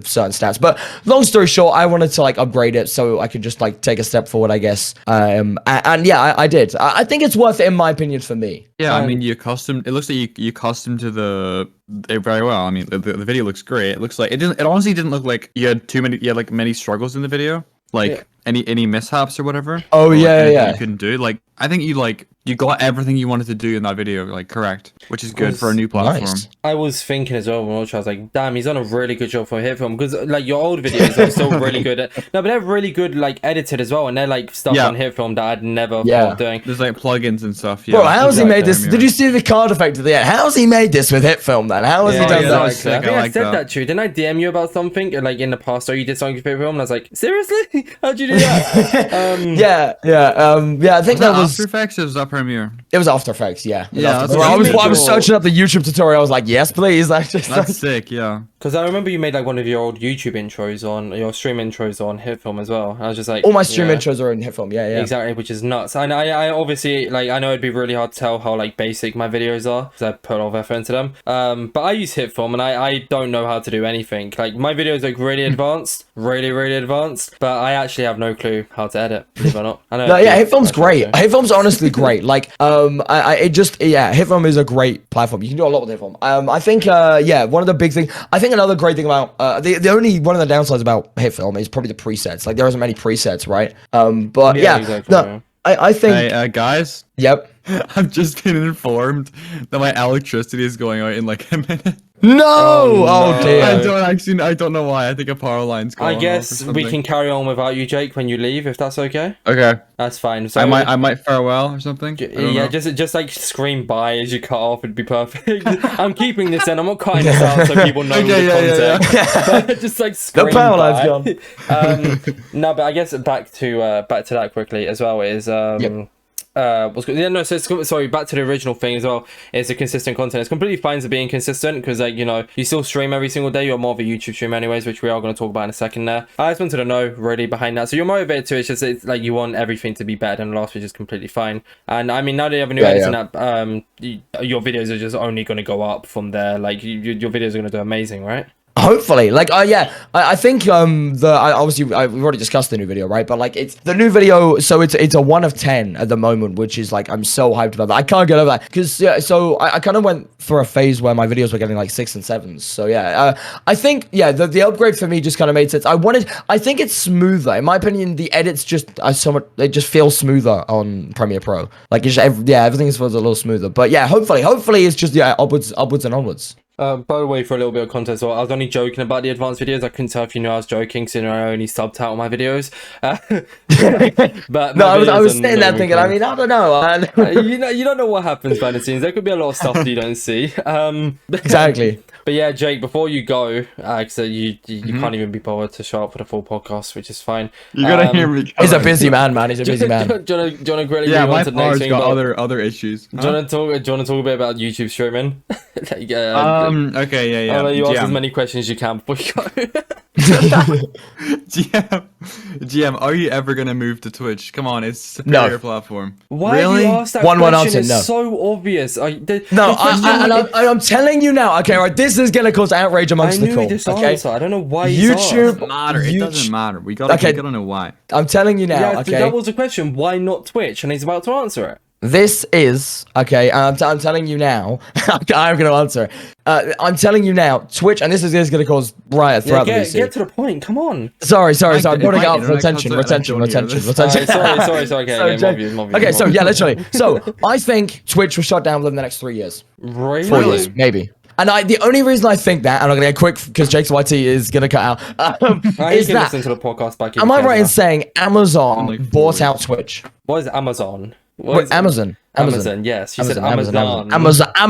certain stats, but long story short, I wanted to like upgrade it so I could just like take a step forward, I guess. And yeah, I did. I think it's worth it, in my opinion, for me. Yeah, I mean, it looks like you custom to it very well. I mean, the video looks great. It looks like it honestly didn't look like you had like many struggles in the video, like any mishaps or whatever. Oh, yeah. You couldn't do, like, I think you got everything you wanted to do in that video, like, correct, which is good for a new platform. Nice. I was thinking as well when I was like, damn, he's done a really good job for HitFilm, because like your old videos are still really good but they're really good, like, edited as well, and they're like stuff on HitFilm that I'd never thought of doing. There's like plugins and stuff. Bro, how's he made this? Did you see the card effect at the end? How's he made this with HitFilm then? How has he done that? I think I said that to you. Didn't I DM you about something like in the past, or you did something with HitFilm, and I was like, seriously? How'd you do that? I think that was After Effects, or was that Premiere? It was After Effects, yeah. I was searching up the YouTube tutorial. I was like, yes, please. That's sick, yeah. Because I remember you made like one of your old YouTube intros on your stream intros on HitFilm as well. I was just like, all my stream intros are in HitFilm, yeah. Exactly, which is nuts. And I obviously, like, I know it'd be really hard to tell how like basic my videos are because I put a lot of effort into them. But I use HitFilm and I don't know how to do anything. Like, my videos look really advanced, really advanced, but I actually have no clue how to edit, believe it or not. I know. HitFilm's great. HitFilm's honestly great. Like, HitFilm is a great platform. You can do a lot with HitFilm. I think, one of the big things, I think another great thing about, the only one of the downsides about HitFilm is probably the presets. Like, there isn't many presets, right? But exactly, I think... Hey, guys? Yep. I've just been informed that my electricity is going out in like a minute. No! Oh dear. I don't know why. I think a power line's going. I guess we can carry on without you, Jake, when you leave, if that's okay. Okay. That's fine. So I might farewell or something. Yeah, just like scream bye as you cut off. It'd be perfect. I'm keeping this in. I'm not cutting this out so people know the context. Just like scream the power line's gone. No, but I guess back to that quickly as well is sorry, back to the original thing as well. It's the consistent content. It's completely fine to being consistent because, like, you know, you still stream every single day. You're more of a YouTube stream anyways, which we are going to talk about in a second there. I just wanted to know really behind that. So you're motivated to it. It's just, it's like you want everything to be better than the last, which is completely fine. And I mean, now that you have a new editing app, your videos are just only going to go up from there. Like, your videos are going to do amazing, right? Hopefully, like, yeah, I think obviously we've already discussed the new video, right? But like, it's the new video, so it's a 1 of 10 at the moment, which is like, I'm so hyped about that. I can't get over that because so I kind of went through a phase where my videos were getting like 6 and 7s. So yeah, I think the upgrade for me just kind of made sense. I think it's smoother. In my opinion, the edits just they just feel smoother on Premiere Pro. Like it's just, everything feels a little smoother. But yeah, hopefully it's just upwards and onwards. By the way, for a little bit of context, well, I was only joking about the advanced videos. I couldn't tell if you knew I was joking, considering I only subtitle my videos. But no, I was sitting there thinking, I mean, I don't know. You don't know what happens behind the scenes. There could be a lot of stuff that you don't see. Exactly. But yeah, Jake, before you go, so you can't even be bothered to show up for the full podcast, which is fine. You gotta hear me. He's a busy man. He's a busy man. Do you want to really yeah, my power's got other issues. Do you want to talk a bit about YouTube streaming? Okay, yeah. I'll let you ask as many questions as you can before you go. GM, are you ever gonna move to Twitch? Come on, it's a superior platform. Why really? have you asked that one question? answer, It's so obvious. I'm telling you now. Okay, right. This is gonna cause outrage amongst the call. Okay, I don't know why YouTube. It doesn't matter. We gotta know why. I'm telling you now. Yeah, okay, that was the question. Why not Twitch? And he's about to answer it. This is okay. I'm telling you now. I'm going to answer. I'm telling you now. Twitch, and this is going to cause riots throughout the VC. Get to the point. Come on. Sorry. I'm putting out retention. Sorry. Okay, so yeah, literally. So I think Twitch will shut down within the next 3 years. Really? 4 years, maybe. And the only reason I think that, and I'm gonna get quick because Jake's YT is gonna cut out, is that. Listen to the podcast back. Am I right in saying Amazon bought out Twitch? What is Amazon? Amazon. Yes, you said Amazon. Amazon. I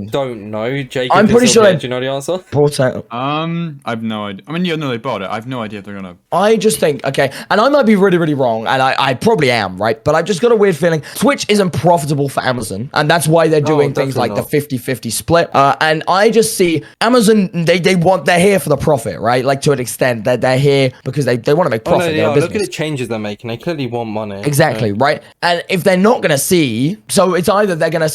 don't know. Jake, I'm pretty sure do you know the answer? Bought out. I've no idea. I mean, you know they bought it. I've no idea if they're gonna. I just think, okay, and I might be really, really wrong, and I probably am, right? But I've just got a weird feeling Twitch isn't profitable for Amazon, and that's why they're doing things like the 50-50 split. And I just see Amazon, they're here for the profit, right? Like to an extent, they're here because they want to make profit. Look at the changes they're making. They clearly want money. Exactly. Right, and if they're not gonna see, so it's either they're gonna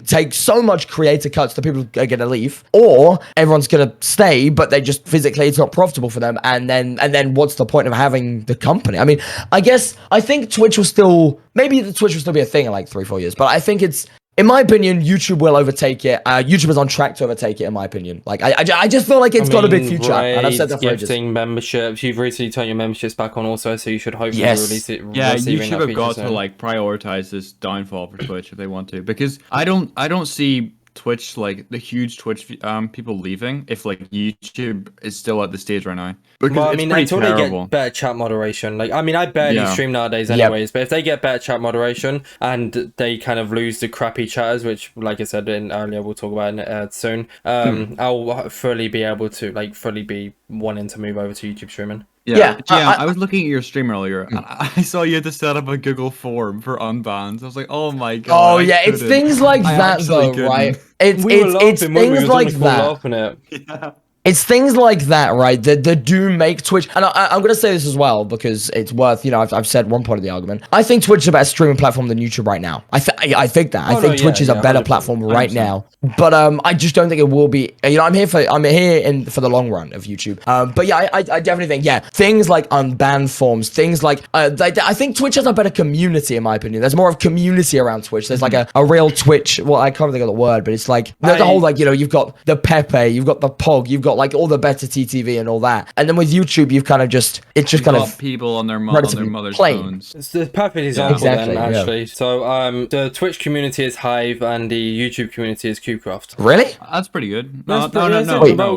take so much creator cuts that people are gonna leave, or everyone's gonna stay, but they just physically it's not profitable for them, and then what's the point of having the company? I mean, I think Twitch will still be a thing in like 3-4 years, but I think in my opinion, YouTube will overtake it. YouTube is on track to overtake it, in my opinion. Like, I just feel like it's got a big future. And I've said that for ages. Gifting memberships. You've recently turned your memberships back on also, so you should hopefully release it. Yeah, YouTube have got to like prioritize this downfall for Twitch if they want to, because I don't see Twitch, like the huge Twitch people leaving if like YouTube is still at the stage right now. Because I mean, until they get better chat moderation. Like, I mean, I barely stream nowadays anyways, but if they get better chat moderation and they kind of lose the crappy chatters, which, like I said earlier, we'll talk about it soon, I'll fully be able to, like, fully be wanting to move over to YouTube streaming. Yeah, I was looking at your stream earlier, and I saw you had to set up a Google form for unbans. I was like, oh my god. Oh yeah, it's things like that though, right? It's things like that. Yeah. It's things like that, right? That do make Twitch, and I'm gonna say this as well because it's worth, I've said one part of the argument. I think Twitch is a better streaming platform than YouTube right now. I think that. I think Twitch is a better 100%, platform right 100%. Now. But I just don't think it will be. I'm here for the long run of YouTube. But yeah, I definitely think things like unbanned forms, things like I think Twitch has a better community in my opinion. There's more of community around Twitch. There's like a real Twitch. Well, I can't think of the word, but it's like the whole like you've got the Pepe, you've got the Pog, you've got like all the better TTV and all that. And then with YouTube, you've kind of just people on their mother's phones. It's the perfect example then, actually. So the Twitch community is Hive and the YouTube community is CubeCraft. Really? That's pretty good. No.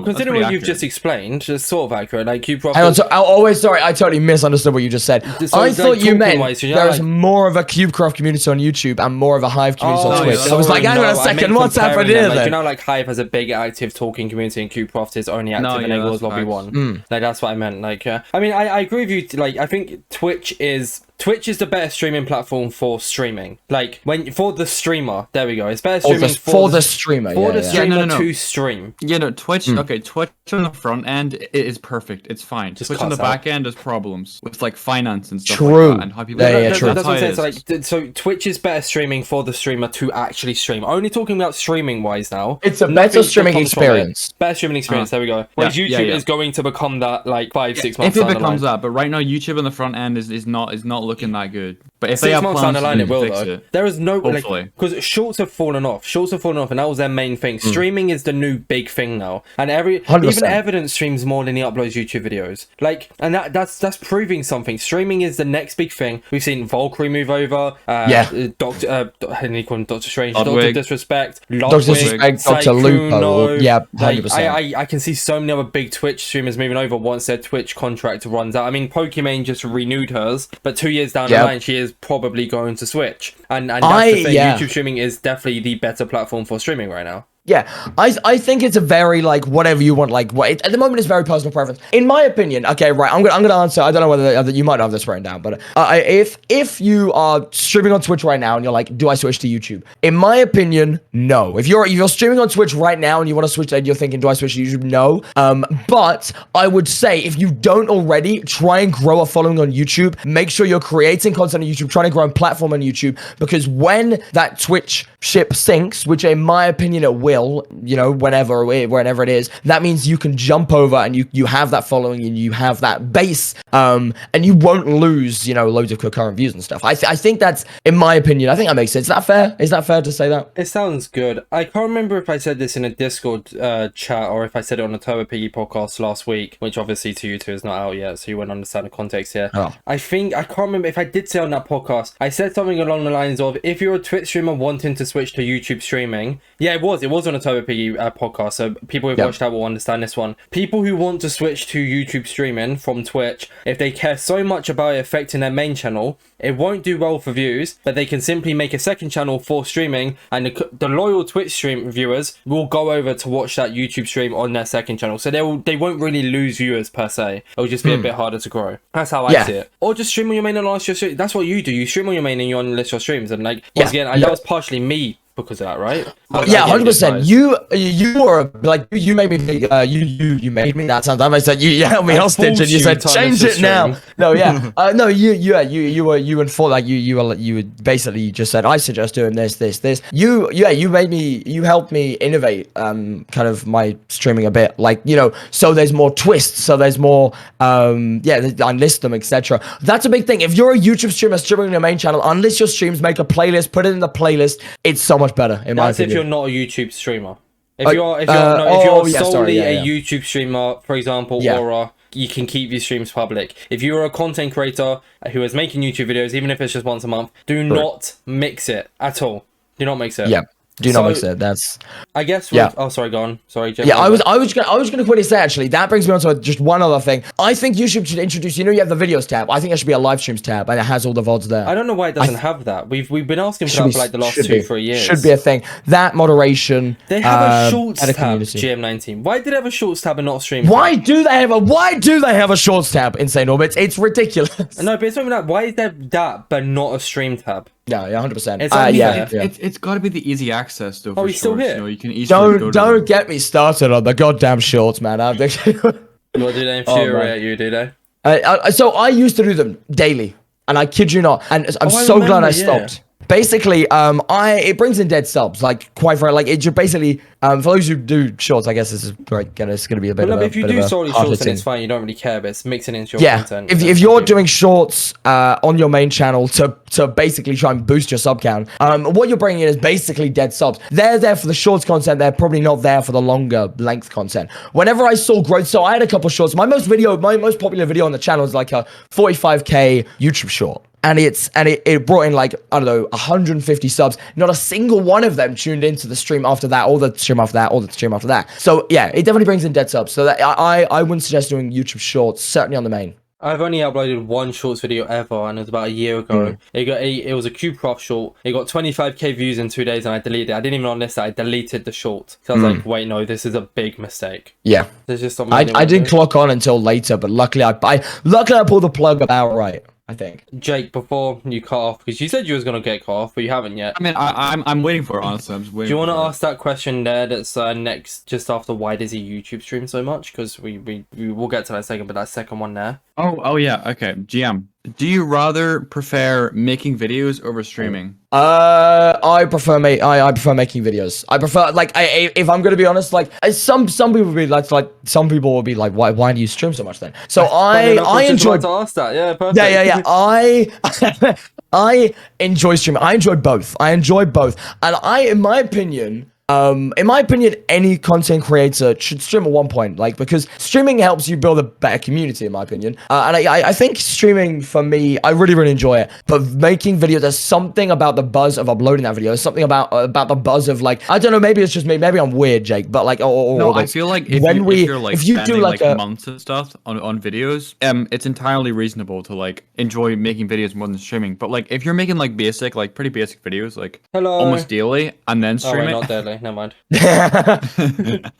Considering what you've just explained, it's sort of accurate. Like CubeCraft. Sorry, I totally misunderstood what you just said. So I thought you meant there's more of a CubeCraft community on YouTube and more of a Hive community on Twitch. I was like, hang on a second, what's happened here then? Like Hive has a big active talking community and CubeCraft is only active in Eagles Lobby 1. Like that's what I meant. Like, I mean, I agree with you. Like, I think Twitch is Twitch is the better streaming platform for streaming. Like for the streamer, there we go. It's better streaming for the streamer. For the streamer no. to stream. Yeah, no, Twitch. Okay, Twitch on the front end is perfect. It's fine. Just Twitch on the back end has problems with like finance and stuff. True. Like that, and how people. True. That's what I'm saying. So Twitch is better streaming for the streamer to actually stream. Only talking about streaming wise now. It's a better streaming experience. Better streaming experience. There we go. Whereas YouTube is going to become that like 5-6 months. If it becomes that, but right now YouTube on the front end is not looking that good. But if 6 months down the line, it will fix though. it. There is no Hopefully. because shorts have fallen off. And that was their main thing. Streaming is the new big thing now, and even Evidence streams more than he uploads YouTube videos. Like, and that's proving something. Streaming is the next big thing. We've seen Valkyrie move over. Doctor Strange, Doctor Disrespect, Doctor Lupo. Yeah, 100%. I can see so many other big Twitch streamers moving over once their Twitch contract runs out. I mean, Pokimane just renewed hers, but 2 years down the line, she is probably going to switch. And that's the thing. YouTube streaming is definitely the better platform for streaming right now. Yeah, I think it's a very like whatever you want. Like at the moment, it's very personal preference. In my opinion, okay, right. I'm gonna answer. I don't know whether you might have this written down, but if you are streaming on Twitch right now and you're like, do I switch to YouTube? In my opinion, no. If you're streaming on Twitch right now and you want to switch, and you're thinking, do I switch to YouTube? No. But I would say if you don't already, try and grow a following on YouTube. Make sure you're creating content on YouTube, trying to grow a platform on YouTube, because when that Twitch ship sinks, which in my opinion it will, whenever it is, that means you can jump over and you have that following and you have that base, and you won't lose, loads of concurrent views and stuff. I think that's, in my opinion, I think that makes sense. Is that fair? Is that fair to say that? It sounds good. I can't remember if I said this in a Discord chat or if I said it on a Turbo Piggy podcast last week, which obviously to you two is not out yet, so you won't understand the context here. Oh. I can't remember if I did say on that podcast, I said something along the lines of, if you're a Twitch streamer wanting to switch to YouTube streaming, it was on a Turbo Piggy podcast, so people who've watched that will understand this one. People who want to switch to YouTube streaming from Twitch, if they care so much about it affecting their main channel, it won't do well for views, but they can simply make a second channel for streaming, and the loyal Twitch stream viewers will go over to watch that YouTube stream on their second channel, so they won't really lose viewers per se. It'll just be a bit harder to grow. That's how I see it. Or just stream on your main and unlist your stream. That's what you do. You stream on your main and you unlist your streams, and once again, that was partially me because of that, right? 100%. You were like, you made me you made me, that sounds like I said you held me hostage and you said change it now. No, no, you informed, like you basically just said I suggest doing this. You helped me innovate kind of my streaming a bit, like, so there's more twists, so there's more unlist them, etc. That's a big thing. If you're a YouTube streamer streaming on your main channel, unlist your streams, make a playlist, put it in the playlist. It's so much better in my opinion. If you're not a YouTube streamer. If you're solely a YouTube streamer, for example, Aura, you can keep your streams public. If you're a content creator who is making YouTube videos, even if it's just once a month, do not mix it at all. Do not mix it. Yeah. Do not mix it. That's. I guess. Oh, sorry. Go on. Sorry, Jim. Yeah, I was gonna quickly say, actually, that brings me on to just one other thing. I think YouTube should introduce. You have the videos tab. I think there should be a live streams tab, and it has all the VODs there. I don't know why it doesn't have that. We've been asking for that for like the last 2-3 years. Should be a thing. That moderation. They have a shorts tab. GM19. Why did they have a shorts tab and not stream? Why do they have a shorts tab? Insane Orbits. It's ridiculous. No, but it's not even that. Why is there that but not a stream tab? Yeah, 100%. It's got to be the easy access though. Oh, he's still here. You can easily don't get me started on the goddamn shorts, man. What do they infuriate you? Do they? So I used to do them daily, and I kid you not. And I'm so glad I stopped. Basically, it brings in dead subs, like quite frankly, like it just basically, for those who do shorts, I guess this is it's gonna be a bit. But of a, if you do solely shorts, then it's fine. You don't really care, but it's mixing into your content. If you're doing shorts on your main channel to basically try and boost your sub count, what you're bringing in is basically dead subs. They're there for the shorts content. They're probably not there for the longer length content. Whenever I saw growth, so I had a couple of shorts. My most popular video on the channel is like a 45k YouTube short. And it brought in like, I don't know, 150 subs. Not a single one of them tuned into the stream after that, or the stream after that, or the stream after that. So yeah, it definitely brings in dead subs. So that I wouldn't suggest doing YouTube shorts, certainly on the main. I've only uploaded one shorts video ever, and it was about a year ago. It was a CubeCraft short. It got 25k views in 2 days, and I deleted it. I didn't even unlist it. I deleted the short. So I was like, wait, no, this is a big mistake. Yeah. There's just something. I didn't clock on until later, but luckily I pulled the plug about right. I think. Jake, before you cut off, because you said you was gonna get cut off, but you haven't yet. I mean, I'm waiting for it, honestly. I'm just waiting. Do you want to for it. ask that question there? That's next, just after. Why does he YouTube stream so much? Because we will get to that second, but that second one there. Oh yeah. Okay. GM, do you rather prefer making videos over streaming? I prefer making videos. I prefer like if I'm gonna be honest, like some people will be like some people will be like, why do you stream so much then? So I enjoy. To ask that. Yeah, perfect. Yeah. I enjoy streaming. I enjoy both. And in my opinion, any content creator should stream at one point, like, because streaming helps you build a better community, in my opinion. And I think streaming, for me, I really enjoy it. But making videos, there's something about the buzz of uploading that video. There's something about the buzz of, like, I don't know, maybe it's just me. Maybe I'm weird, Jake. But like, no, I feel like if you do like months and stuff on videos, it's entirely reasonable to like enjoy making videos more than streaming. But like, if you're making like pretty basic videos, like almost daily, and then streaming, not daily. Never mind.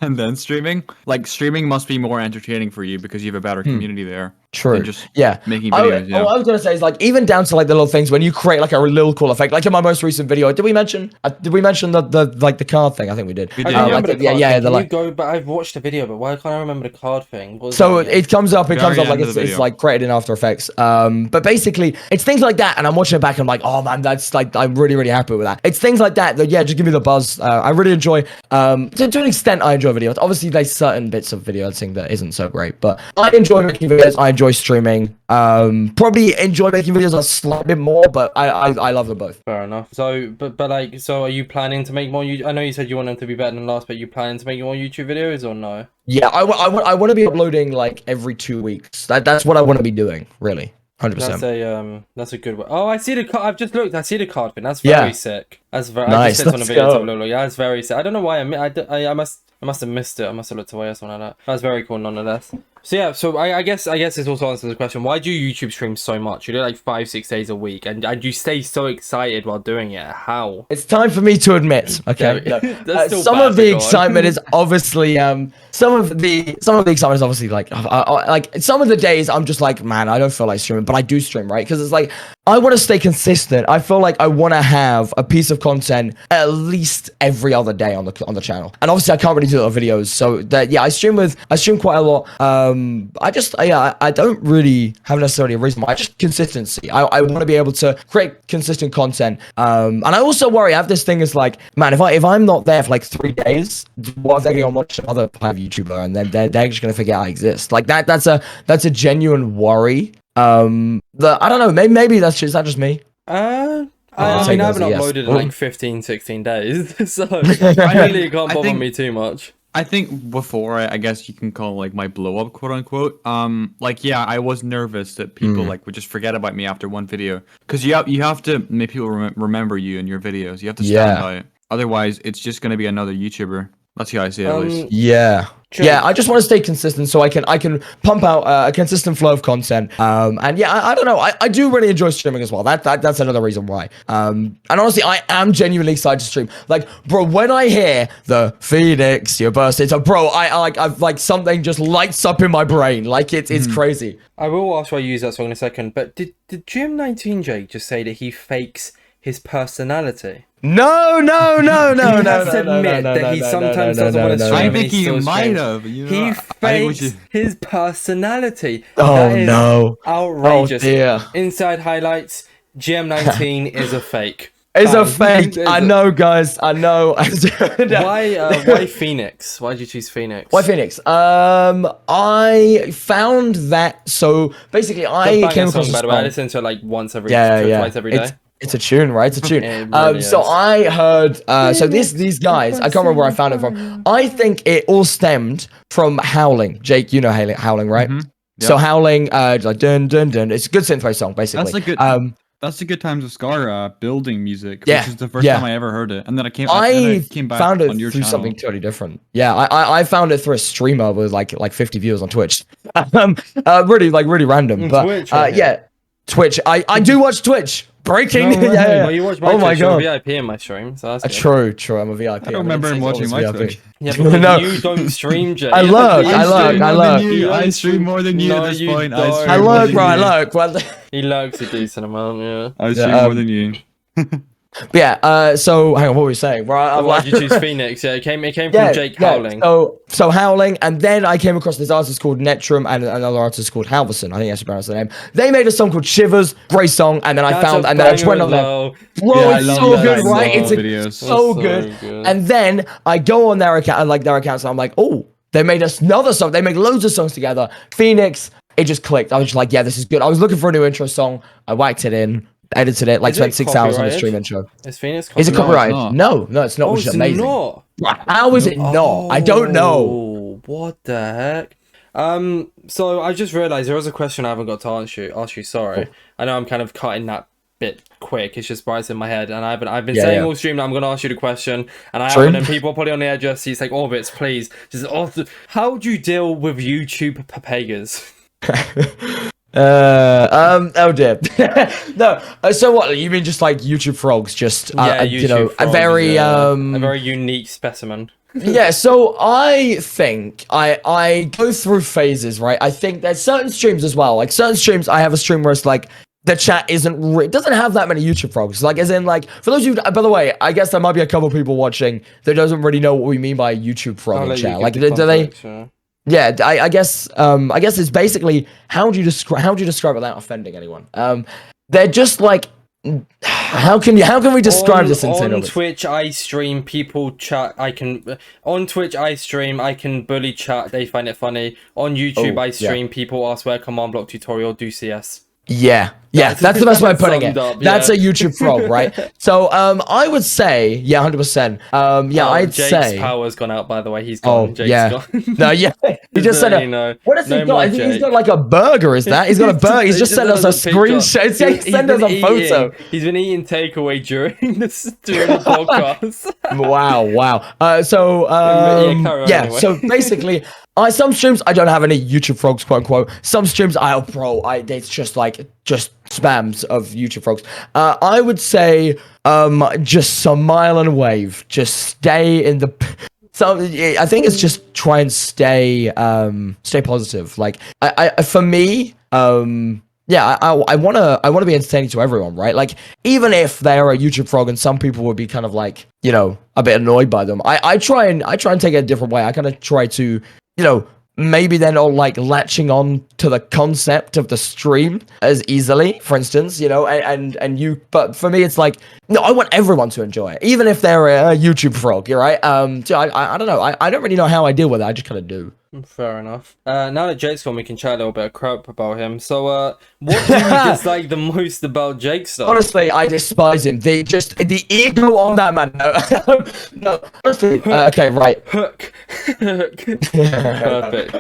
And then streaming must be more entertaining for you because you have a better community there. True. Just yeah. Making videos. What I was gonna say is, like, even down to like the little things when you create like a little cool effect. Like in my most recent video, did we mention the card thing? I think we did. We did. But I've watched the video, but why can't I remember the card thing? So it comes up like it's like created in After Effects. But basically it's things like that, and I'm watching it back and I'm like, oh man, that's like, I'm really happy with that. It's things like that yeah, just give me the buzz. I really enjoy to an extent I enjoy videos. Obviously there's certain bits of video editing that isn't so great, but I enjoy making videos. I enjoy streaming. Probably enjoy making videos a slight bit more, but I love them both. Fair enough. So so are you planning to make more? I know you said you want them to be better than last, but you planning to make more YouTube videos or no? Yeah, I want to be uploading like every 2 weeks. That's what I want to be doing, really. 100%. That's a good one. Oh, I see the card. I've just looked. I see the card thing. That's very sick. That's very nice. I just on a video. Yeah, that's very sick. I don't know why I must have missed it. I must have looked away or something like that. That's very cool nonetheless. So yeah, I guess this also answers the question. Why do you YouTube stream so much? You do it like 5-6 days a week, and you stay so excited while doing it. How? It's time for me to admit. Okay, some of the excitement is obviously some of the excitement is obviously like some of the days I'm just like, man, I don't feel like streaming, but I do stream, right? Because it's like I want to stay consistent. I feel like I want to have a piece of content at least every other day on the channel, and obviously I can't really do a lot of videos, so that I stream quite a lot. I don't really have necessarily a reason why. Just consistency. I want to be able to create consistent content. And I also worry. I have this thing is like, man, if I'm not there for like 3 days, what if they're going to watch some other Hive YouTuber and then they're just going to forget I exist? Like that's a genuine worry. I don't know. Maybe that's just me. I mean, I haven't uploaded in like 15-16 days, so really it can't bother me too much. I think before, I guess you can call like my blow up, quote unquote. Like, yeah, I was nervous that people like would just forget about me after one video, because you have to make people remember you in your videos. You have to stand by it. Otherwise, it's just gonna be another YouTuber. That's how I see it, at least. Yeah. True. Yeah, I just want to stay consistent so I can pump out a consistent flow of content. And yeah, I don't know. I do really enjoy streaming as well. That's another reason why. And honestly, I am genuinely excited to stream. Like, bro, when I hear the Phoenix, your birthday, so bro, I've like something just lights up in my brain. Like it's crazy. I will ask why you use that song in a second. But did GM19 Jake just say that he fakes his personality? No. Let's admit that he sometimes doesn't want to stream. I think he might have. He fakes his personality. Oh no! Outrageous. Oh dear. Inside highlights: GM19 is a fake. It's a fake. I know, guys. I know. Why Phoenix? Why did you choose Phoenix? Why Phoenix? I found that. So basically, I came across a song. I listen to it like twice every day. It's a tune, right? It's a tune. It really so I heard. So these guys. I can't remember where I found it from. I think it all stemmed from Howling. Jake, you know Howling, right? Yep. So Howling, like dun dun dun. It's a good synthwave song, basically. That's a good. That's the good times of Scar building music, which is the first time I ever heard it, and then I came back found it on your through channel. Something totally different. Yeah, I found it through a streamer with like 50 viewers on Twitch. Really random. But Twitch, yeah. Twitch. I do watch Twitch. Breaking. No way. Yeah. Well, you watch my Oh my Twitch, you're a god. VIP in my stream, so that's good. True. I'm a VIP. I don't remember him watching my Twitch. Yeah, because No. you don't stream, Jay. I lurk, You I stream lurk, I more lurk. than you. I stream more than you No, at this you point. don't. I stream more lurk, than bro. I you. lurk. Well, He lurks a decent amount, yeah. I stream Yeah, more than you. but yeah. So hang on. What were we saying? Right. Why did you choose Phoenix? Yeah, it came from Jake Howling. So Howling, and then I came across this artist called Netrum and another artist called Halverson. I think that's pronounced the name. They made a song called Shivers, great song, and then I just went on there. Bro, Yeah, I it's love so that. good, I right? love It's videos. so good. And then I go on their account, like their accounts, and I'm like, oh, they made us another song. They make loads of songs together. Phoenix, it just clicked. I was just like, yeah, this is good. I was looking for a new intro song. I whacked it in. Edited it, like spent 6 hours on the stream intro. Is Phoenix Is it copyrighted? copyrighted? No, it's not, which is amazing. Not. How is it not? I don't know. What the heck? So I just realized there was a question I haven't got to ask you. Sorry. I know I'm kind of cutting that bit quick. It's just right in my head, and I've been saying all stream that I'm gonna ask you the question, and I haven't. And people are probably on the edge of their seats like, Orbits, please. How do you deal with YouTube papagas? Oh dear. No. So what? You mean just like YouTube frogs? Just YouTube frogs, a very a very unique specimen. Yeah. So I think I go through phases, right? I think there's certain streams as well. Like certain streams, I have a stream where it's like the chat it doesn't have that many YouTube frogs. Like as in like for those of you, by the way, I guess there might be a couple people watching that doesn't really know what we mean by YouTube frog in chat. Like do they? Yeah, I guess it's basically how do you describe it without offending anyone? They're just like how can we describe this in on Twitch I stream, people chat, on Twitch I stream, I can bully chat, they find it funny. On YouTube I stream, people ask where command block tutorial, do CS. Yeah, that's the best way of putting it. That's a YouTube frog, right? So, I would say, 100%. I'd Jake's say power's gone out, by the way. He's gone. Jake's gone. No, yeah. He just said what has he got? I think he's got like a burger, is that? He's got a burger. He's just sent us a screenshot. Send us a photo. He's been eating takeaway during the podcast. Wow. So basically, some streams I don't have any YouTube frogs, quote unquote. Some streams it's just spams of YouTube frogs. I would say just smile and wave. Just stay in the. So I think it's just try and stay positive. Like for me, I wanna be entertaining to everyone, right? Like even if they're a YouTube frog and some people would be kind of like a bit annoyed by them, I try and take it a different way. I kind of try to maybe they're not like latching on to the concept of the stream as easily, for instance, but for me, it's like, no, I want everyone to enjoy it, even if they're a YouTube frog, you're right? I don't know. I don't really know how I deal with it. I just kind of do. Fair enough. Now that Jake's gone, we can chat a little bit of crap about him. So, what do you dislike the most about Vikkstar? Honestly, I despise him. The ego on that man. No, honestly. Okay, right. Hook. Perfect.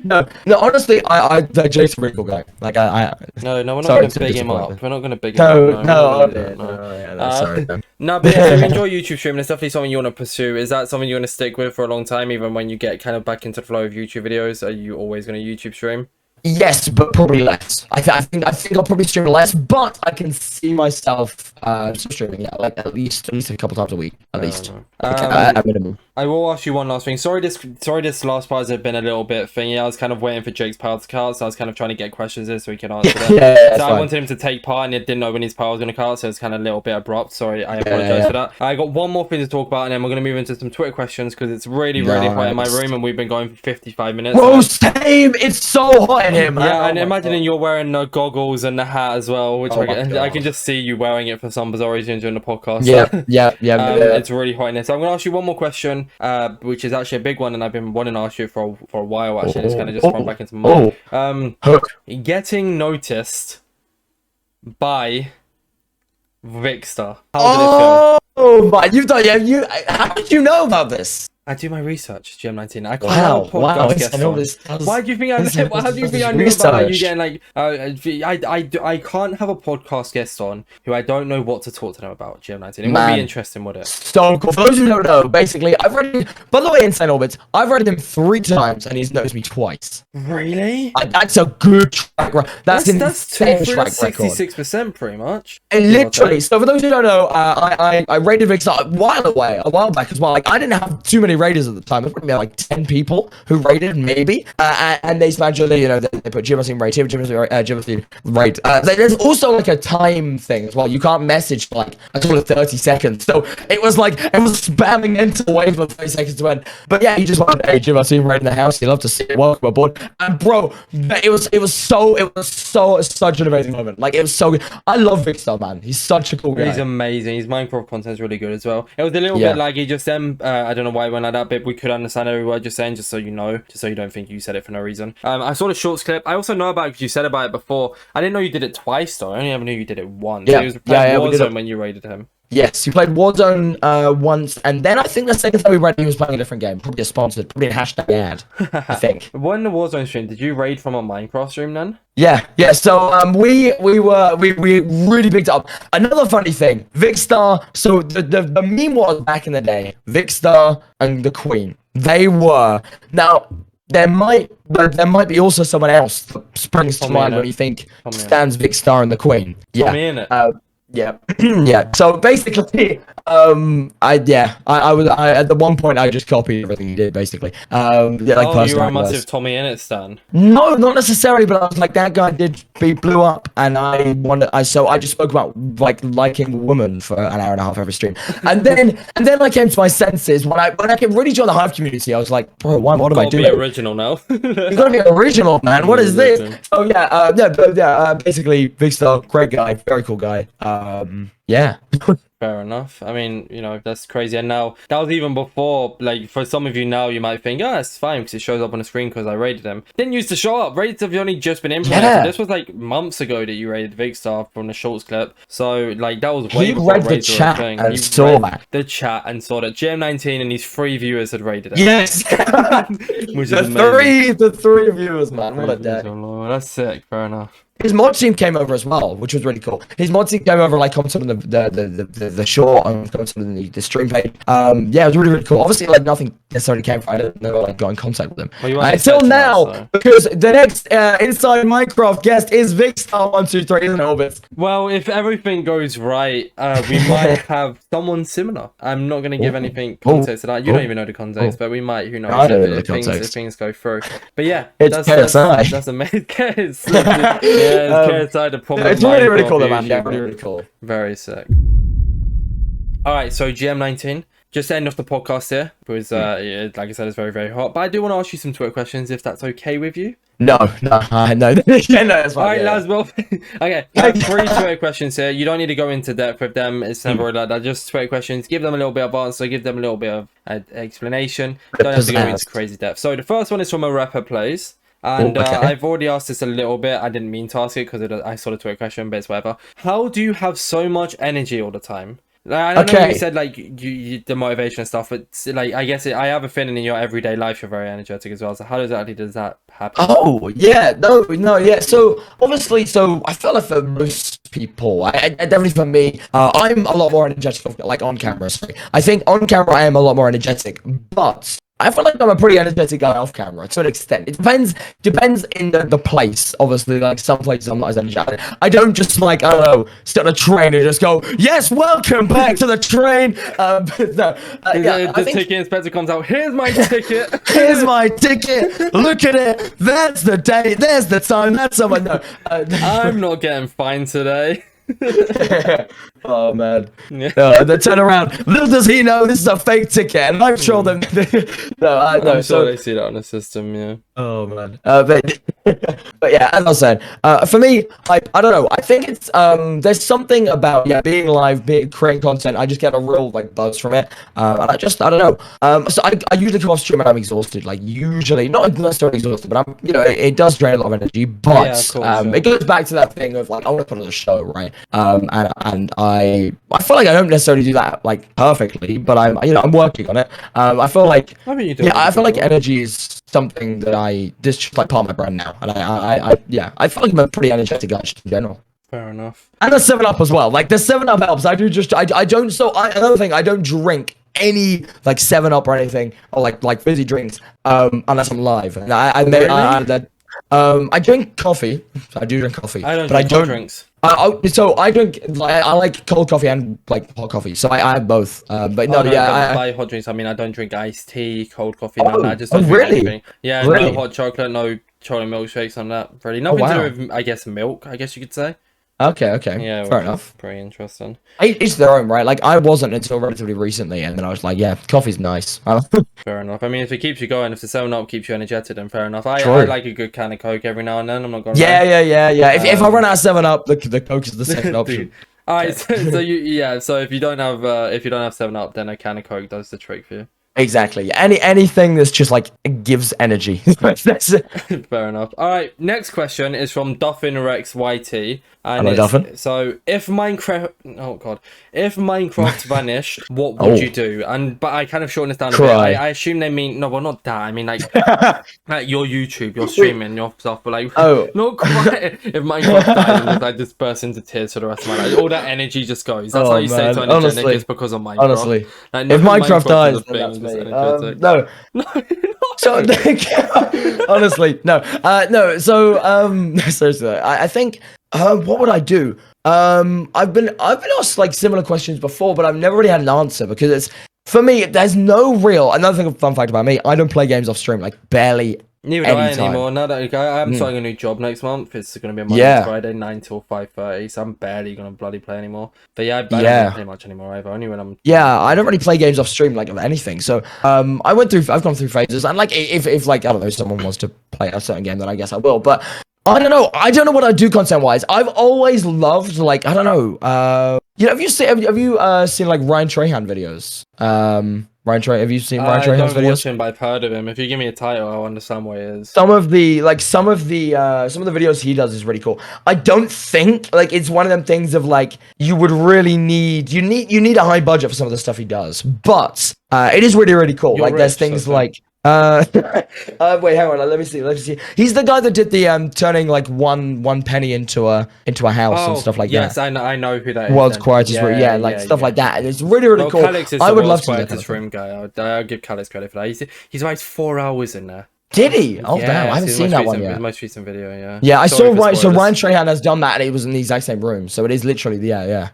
No, honestly, the Jake's a really cool guy. Like, No, we're not going to big him up. We're not going to big him up. No, sorry. No, but if you enjoy YouTube streaming, it's definitely something you want to pursue. Is that something you want to stick with for a long time, even when you get kind of back into the flow of YouTube videos? Are you always going to YouTube stream? Yes, but probably less. I think I'll probably stream less, but I can see myself streaming, like at least a couple times a week, at least. At minimum. I will ask you one last thing. Sorry, this last part has been a little bit thingy. I was kind of waiting for Jake's power to cut, so I was kind of trying to get questions in so he could answer them. I wanted him to take part, and I didn't know when his power was going to cut, so it's kind of a little bit abrupt. Sorry, I apologize for that. I got one more thing to talk about, and then we're going to move into some Twitter questions because it's really hot in my room, and we've been going for 55 minutes. Bro, same! It's so hot in here, man. Yeah, and imagining you're wearing the goggles and the hat as well, which I can just see you wearing it for some bizarre reason during the podcast. Yeah. It's really hot in here. So I'm going to ask you one more question, which is actually a big one, and I've been wanting to ask you for a while, actually. It's kind of just thrown back into my mind. Getting noticed by Vikkstar. How did it feel? Oh, man, you've done, how did you know about this? I do my research, GM19. I can't Wow, have a podcast guest I know on. this. Why do you think I know? How do you think I knew about you getting like? I can't have a podcast guest on who I don't know what to talk to them about. GM19. It won't be interesting, would it? So cool. For those who don't know, basically, I've read him. By the way, Insane Orbits, I've read him 3 times, and he's noticed me twice. Really? That's a good track record. That's insane track record. 66% pretty much. And literally, so for those who don't know, I raided Vikkstar a while back as well. Like, I didn't have too many raiders at the time. It would be like 10 people who raided, maybe. And they gradually, you know, they put GM19 raid here, GM19 raid. There's also like a time thing as well. You can't message for like until 30 seconds. So it was like, it was spamming into the wave for 30 seconds to end. But yeah, he just went, hey, GM19 raid in the house. You love to see it. Welcome aboard. And bro, it was such an amazing moment. Like, it was so good. I love Vikkstar, man. He's such a cool guy. He's amazing. His Minecraft content's really good as well. It was a little bit laggy just then. I don't know why it went like that, but we could understand every word you're saying, just so you know, just so you don't think you said it for no reason. I saw the shorts clip. I also know about it because you said about it before. I didn't know you did it twice though. I only ever knew you did it once. Yeah, it was Warzone when you raided him. Yes, you played Warzone once, and then I think the second time we read, he was playing a different game, probably a sponsored, probably a hashtag ad. I think. When the Warzone stream, did you raid from a Minecraft stream then? Yeah. So we really picked it up. Another funny thing, Vikkstar. So the meme was back in the day, Vikkstar and the Queen. They were now. There might be also someone else that springs to mind when you think stands Vikkstar and the Queen. Yeah. Yeah. Yeah. So basically, I was at the one point I just copied everything he did basically. Like you were a massive Tommy Innit stan. No, not necessarily, but I was like, that guy blew up, and I just spoke about like liking women for an hour and a half every stream, and then I came to my senses when I could really join the Hive community. I was like, bro, what am I doing? Be original now. You gotta be original, man. What is this? Oh yeah, basically, Vikkstar, great guy, very cool guy. Yeah. Fair enough. I mean, you know, that's crazy. And now, that was even before, like, for some of you now, you might think, oh, it's fine because it shows up on the screen because I raided him. Didn't used to show up. Raids have only just been implemented. Yeah. This was, like, months ago that you raided Vikkstar from the shorts clip. So, like, that was way he before read the raids were a chat thing. and He saw read that. the chat and saw that GM19 and his 3 viewers had raided it. Yes. Which is amazing. the three viewers, man. What a day. That's sick. Fair enough. His mod team came over as well, which was really cool. His mod team came over, like, commented on the short and commented on the stream page. Yeah, it was really, really cool. Obviously, like, nothing necessarily came from it. I didn't know, like, got in contact with him. Well, until now, because the next Inside Minecraft guest is Vikkstar123 in Orbit. Well, if everything goes right, we might have someone similar. I'm not going to give anything context to that. You don't even know the context, but we might. Who knows? I don't know the if context. things go through. But yeah, It's KSI. That's amazing. KSI, the problem. It's really, really cool, man. Yeah, really, really cool. Very sick. All right, so GM19. Just to end off the podcast here, because like I said, it's very, very hot. But I do want to ask you some Twitter questions, if that's okay with you. No. Yeah, no, that's fine. All right, lads, well, okay. I have 3 Twitter questions here. You don't need to go into depth with them. It's never like that. Just Twitter questions. Give them a little bit of answer. Give them a little bit of explanation. Don't have to go into crazy depth. So the first one is from a rapper plays. And I've already asked this a little bit. I didn't mean to ask it because I saw the Twitter question, but it's whatever. How do you have so much energy all the time? Like, I don't know if you said like you the motivation and stuff, but like I guess I have a feeling in your everyday life you're very energetic as well. So how does that happen? Oh yeah, no, yeah. So obviously, I feel like for most people, I definitely for me, I'm a lot more energetic, like on camera. Sorry. I think on camera I am a lot more energetic, but I feel like I'm a pretty energetic guy off camera to an extent. It depends in the place. Obviously, like some places I'm not as energetic. I don't just like, I don't know, sit on a train and just go, yes, welcome back to the train. The ticket inspector comes out. Here's my ticket. Here's my ticket. Look at it. That's the date. There's the time. That's someone. No, I'm not getting fined today. Oh man. They turn around. Little does he know this is a fake ticket, and I've told them. I'm sure they see that on the system. Yeah. Oh man. But But yeah, as I was saying, for me, I don't know. I think it's there's something about being live, creating content. I just get a real like buzz from it, and I don't know. So I usually come off stream and I'm exhausted. Like usually, not necessarily exhausted, but I'm it does drain a lot of energy. But Yeah, of course, sure. it goes back to that thing of like I want to put on a show, right? And I feel like I don't necessarily do that like perfectly, but I'm working on it. I feel like I mean, you do I feel like well. energy is something that this is just like part of my brand now, and I feel like I'm a pretty energetic guy just in general. Fair enough. And the 7-Up as well. Like the 7-Up helps. I don't. So another thing, I don't drink any like 7-Up or anything or like fizzy drinks unless I'm live. And I drink coffee. I do drink coffee. I don't but drink hot drinks. So I drink. I like cold coffee and like hot coffee. So I have both. But no, by hot drinks, I mean I don't drink iced tea, cold coffee. No, I just don't drink really? anything. Yeah, Really? no hot chocolate, no chocolate milkshakes on that. Really, nothing wow. to do with, I guess, milk. I guess you could say. Okay. Yeah, Fair enough. Pretty interesting. Each their own, right? Like I wasn't until relatively recently, and then I was like, yeah, coffee's nice. Fair enough. I mean, if it keeps you going, if the 7-Up keeps you energetic, then fair enough. I like a good can of Coke every now and then. I'm not gonna lie. Yeah. If I run out of 7-Up, the Coke is the second option. All right, so if you don't have 7-Up, then a can of Coke does the trick for you. Exactly. Anything that's just like gives energy. That's it. Fair enough. All right. Next question is from Duffin Rex YT. And Hello, Duffin. So if Minecraft vanished, what would you do? But I kind of shorten this down a bit. I assume they mean not that. I mean like your YouTube, your streaming, your stuff, but like not quite. If Minecraft died and I just burst into tears for the rest of my life, all that energy just goes. That's how you say to energetic. It's because of Minecraft. Honestly, like, if Minecraft dies, then that's me. No. So honestly, no. So seriously, I think what would I do? I've been asked like similar questions before, but I've never really had an answer because it's for me. There's no real. Another thing, fun fact about me: I don't play games off stream, like barely. Neither do I anymore. Now that I'm starting a new job next month, it's going to be Monday to Friday, 9 till 5:30. So I'm barely going to bloody play anymore. But I don't really play much anymore either. Only when I'm. Yeah, I don't really play games off stream like of anything. So I've gone through phases, and like if like I don't know, someone wants to play a certain game, then I guess I will. But I don't know what I do content wise. I've always loved like I don't know. Have you seen like Ryan Trahan videos? Have you seen Ryan Trahan's videos? I don't watch him, but I've heard of him. If you give me a title, I'll understand what it is. Some of the videos he does is really cool. I don't think like it's one of them things of like you would really need a high budget for some of the stuff he does, but it is really really cool. You're there's things like. Wait, hang on. Let me see. He's the guy that did the turning like one penny into a house and stuff like that. Yes, I know who that is. World's quietest room, stuff like that. It's really really cool. I would love to do that room guy. I'll give Calix credit for that. He's raised 4 hours in there. Did he? Oh damn! I haven't seen that one yet. His most recent video, yeah. Yeah, I saw Ryan. So Ryan Trahan has done that, and it was in the exact same room. So it is literally yeah.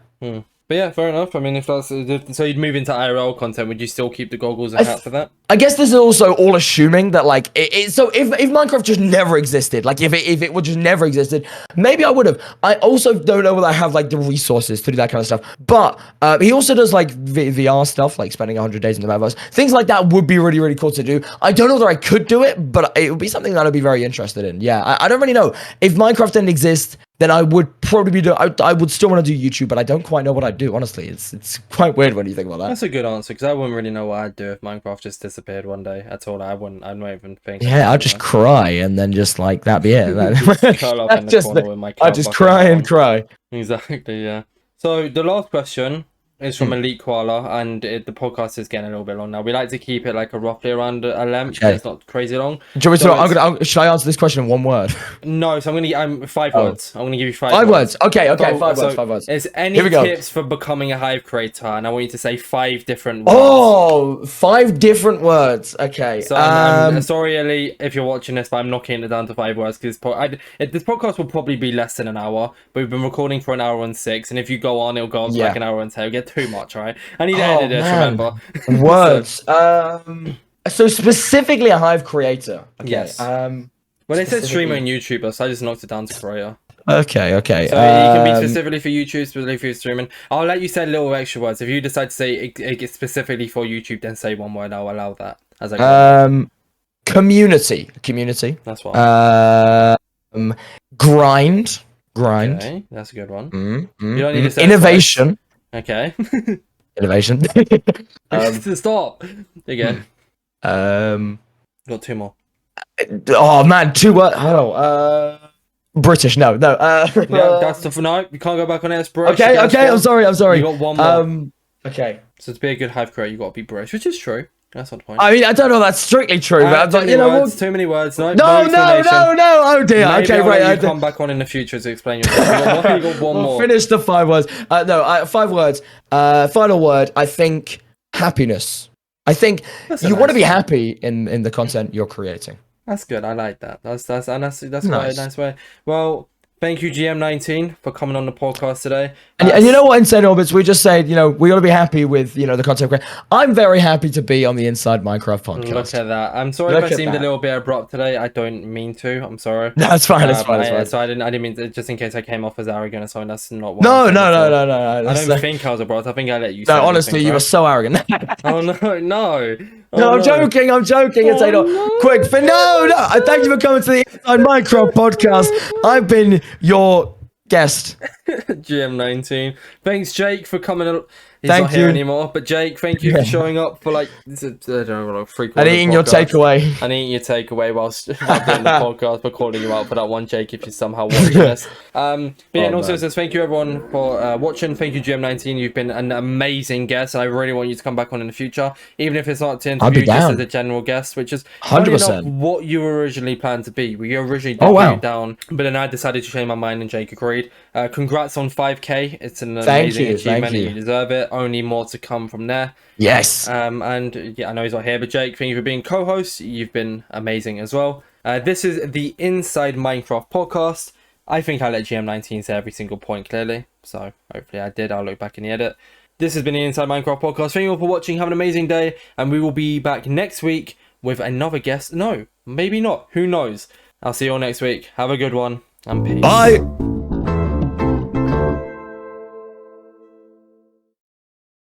But yeah, fair enough. I mean, if that's so, you'd move into IRL content. Would you still keep the goggles and hat for that? I guess this is also all assuming that like so if Minecraft just never existed, like if it would just never existed, maybe I would have. I also don't know whether I have like the resources to do that kind of stuff. But he also does like VR stuff, like spending 100 days in the metaverse. Things like that would be really really cool to do. I don't know whether I could do it, but it would be something that I'd be very interested in. Yeah, I don't really know if Minecraft didn't exist. Then I would probably I would still want to do YouTube, but I don't quite know what I'd do. Honestly, it's quite weird when you think about that. That's a good answer because I wouldn't really know what I'd do if Minecraft just disappeared one day at all. I'd not even think. Yeah, I'd just cry and then just like that'd be it. Just curl up in the corner with my I'd just cry and cry. Exactly. Yeah. So the last question is from Elite Koala, and the podcast is getting a little bit long now. We like to keep it like roughly around a length. Okay. It's not crazy long. Should I answer this question in one word? No, so I'm 5 words. I'm gonna give you 5 words. Okay, 5 words. Is any tips for becoming a Hive creator? And I want you to say 5 different words. Oh, 5 different words. Okay. So I'm sorry, Elite, if you're watching this, but I'm knocking it down to 5 words because this podcast will probably be less than an hour. But we've been recording for an hour and 6, and if you go on, it'll go on like an hour and 10. It'll get too much, right? I need to edit this, remember? Words. So specifically a Hive creator. Okay. Yes. Well, they said streamer and YouTuber, so I just knocked it down to creator. Okay. So it can be specifically for YouTube, specifically for streaming. I'll let you say little extra words. If you decide to say it specifically for YouTube, then say one word. I'll allow that. As I community. That's what. Grind. Okay, that's a good one. You don't need to say it Innovation. Okay. Innovation. Stop. Again. Got 2 more. Oh man, 2 words. Oh, British. No. Yeah, that's the no. You can't go back on it. It's British. Okay. I'm sorry. You got 1 more. Okay. So to be a good Hive creator, you got to be British, which is true. That's not the point. I mean, I don't know if that's strictly true, but too many words. No. No. Oh dear. Maybe Okay, I'll right. let you come back on in the future to explain yourself. You got one more. Finish the 5 words. 5 words. Final word. I think happiness. I think you want to be happy in the content you're creating. That's good. I like that. That's nice. quite a nice way. Well, thank you, GM19, for coming on the podcast today. And you know what, Inside Orbits, we just said, we got to be happy with, the content. I'm very happy to be on the Inside Minecraft podcast. Look at that. I'm sorry if I seemed a little bit abrupt today. I don't mean to. I'm sorry. No, it's fine. It's fine. So I didn't mean to, just in case I came off as arrogant or something. That's not what No. I don't think I was abrupt. I think I let you. No, honestly, you were so arrogant. Oh no. No, I'm joking. Oh, Quick, thank you for coming to the Inside Minecraft podcast. I've been your guest. GM19. Thanks, Jake, for coming. He's Thank not here you. anymore, but Jake, thank you for showing up for I don't know, And eating your takeaway. And eating your takeaway whilst doing the podcast, but calling you out for that one, Jake, if you're somehow watching this. And also says thank you everyone for watching. Thank you, GM19. You've been an amazing guest, and I really want you to come back on in the future, even if it's not to interview, just as a general guest, which is 100% not what you originally planned to be. We originally did down, but then I decided to change my mind, and Jake agreed. Congrats on 5K. It's an amazing achievement, and you deserve it. Only more to come from there. Yes. And yeah, I know he's not here, but Jake, thank you for being co-host. You've been amazing as well. This is the Inside Minecraft podcast. I think I let GM19 say every single point clearly, so hopefully I did. I'll look back in the edit. This has been the Inside Minecraft podcast. Thank you all for watching. Have an amazing day, and we will be back next week with another guest. No, maybe not. Who knows? I'll see you all next week. Have a good one, and peace. Bye.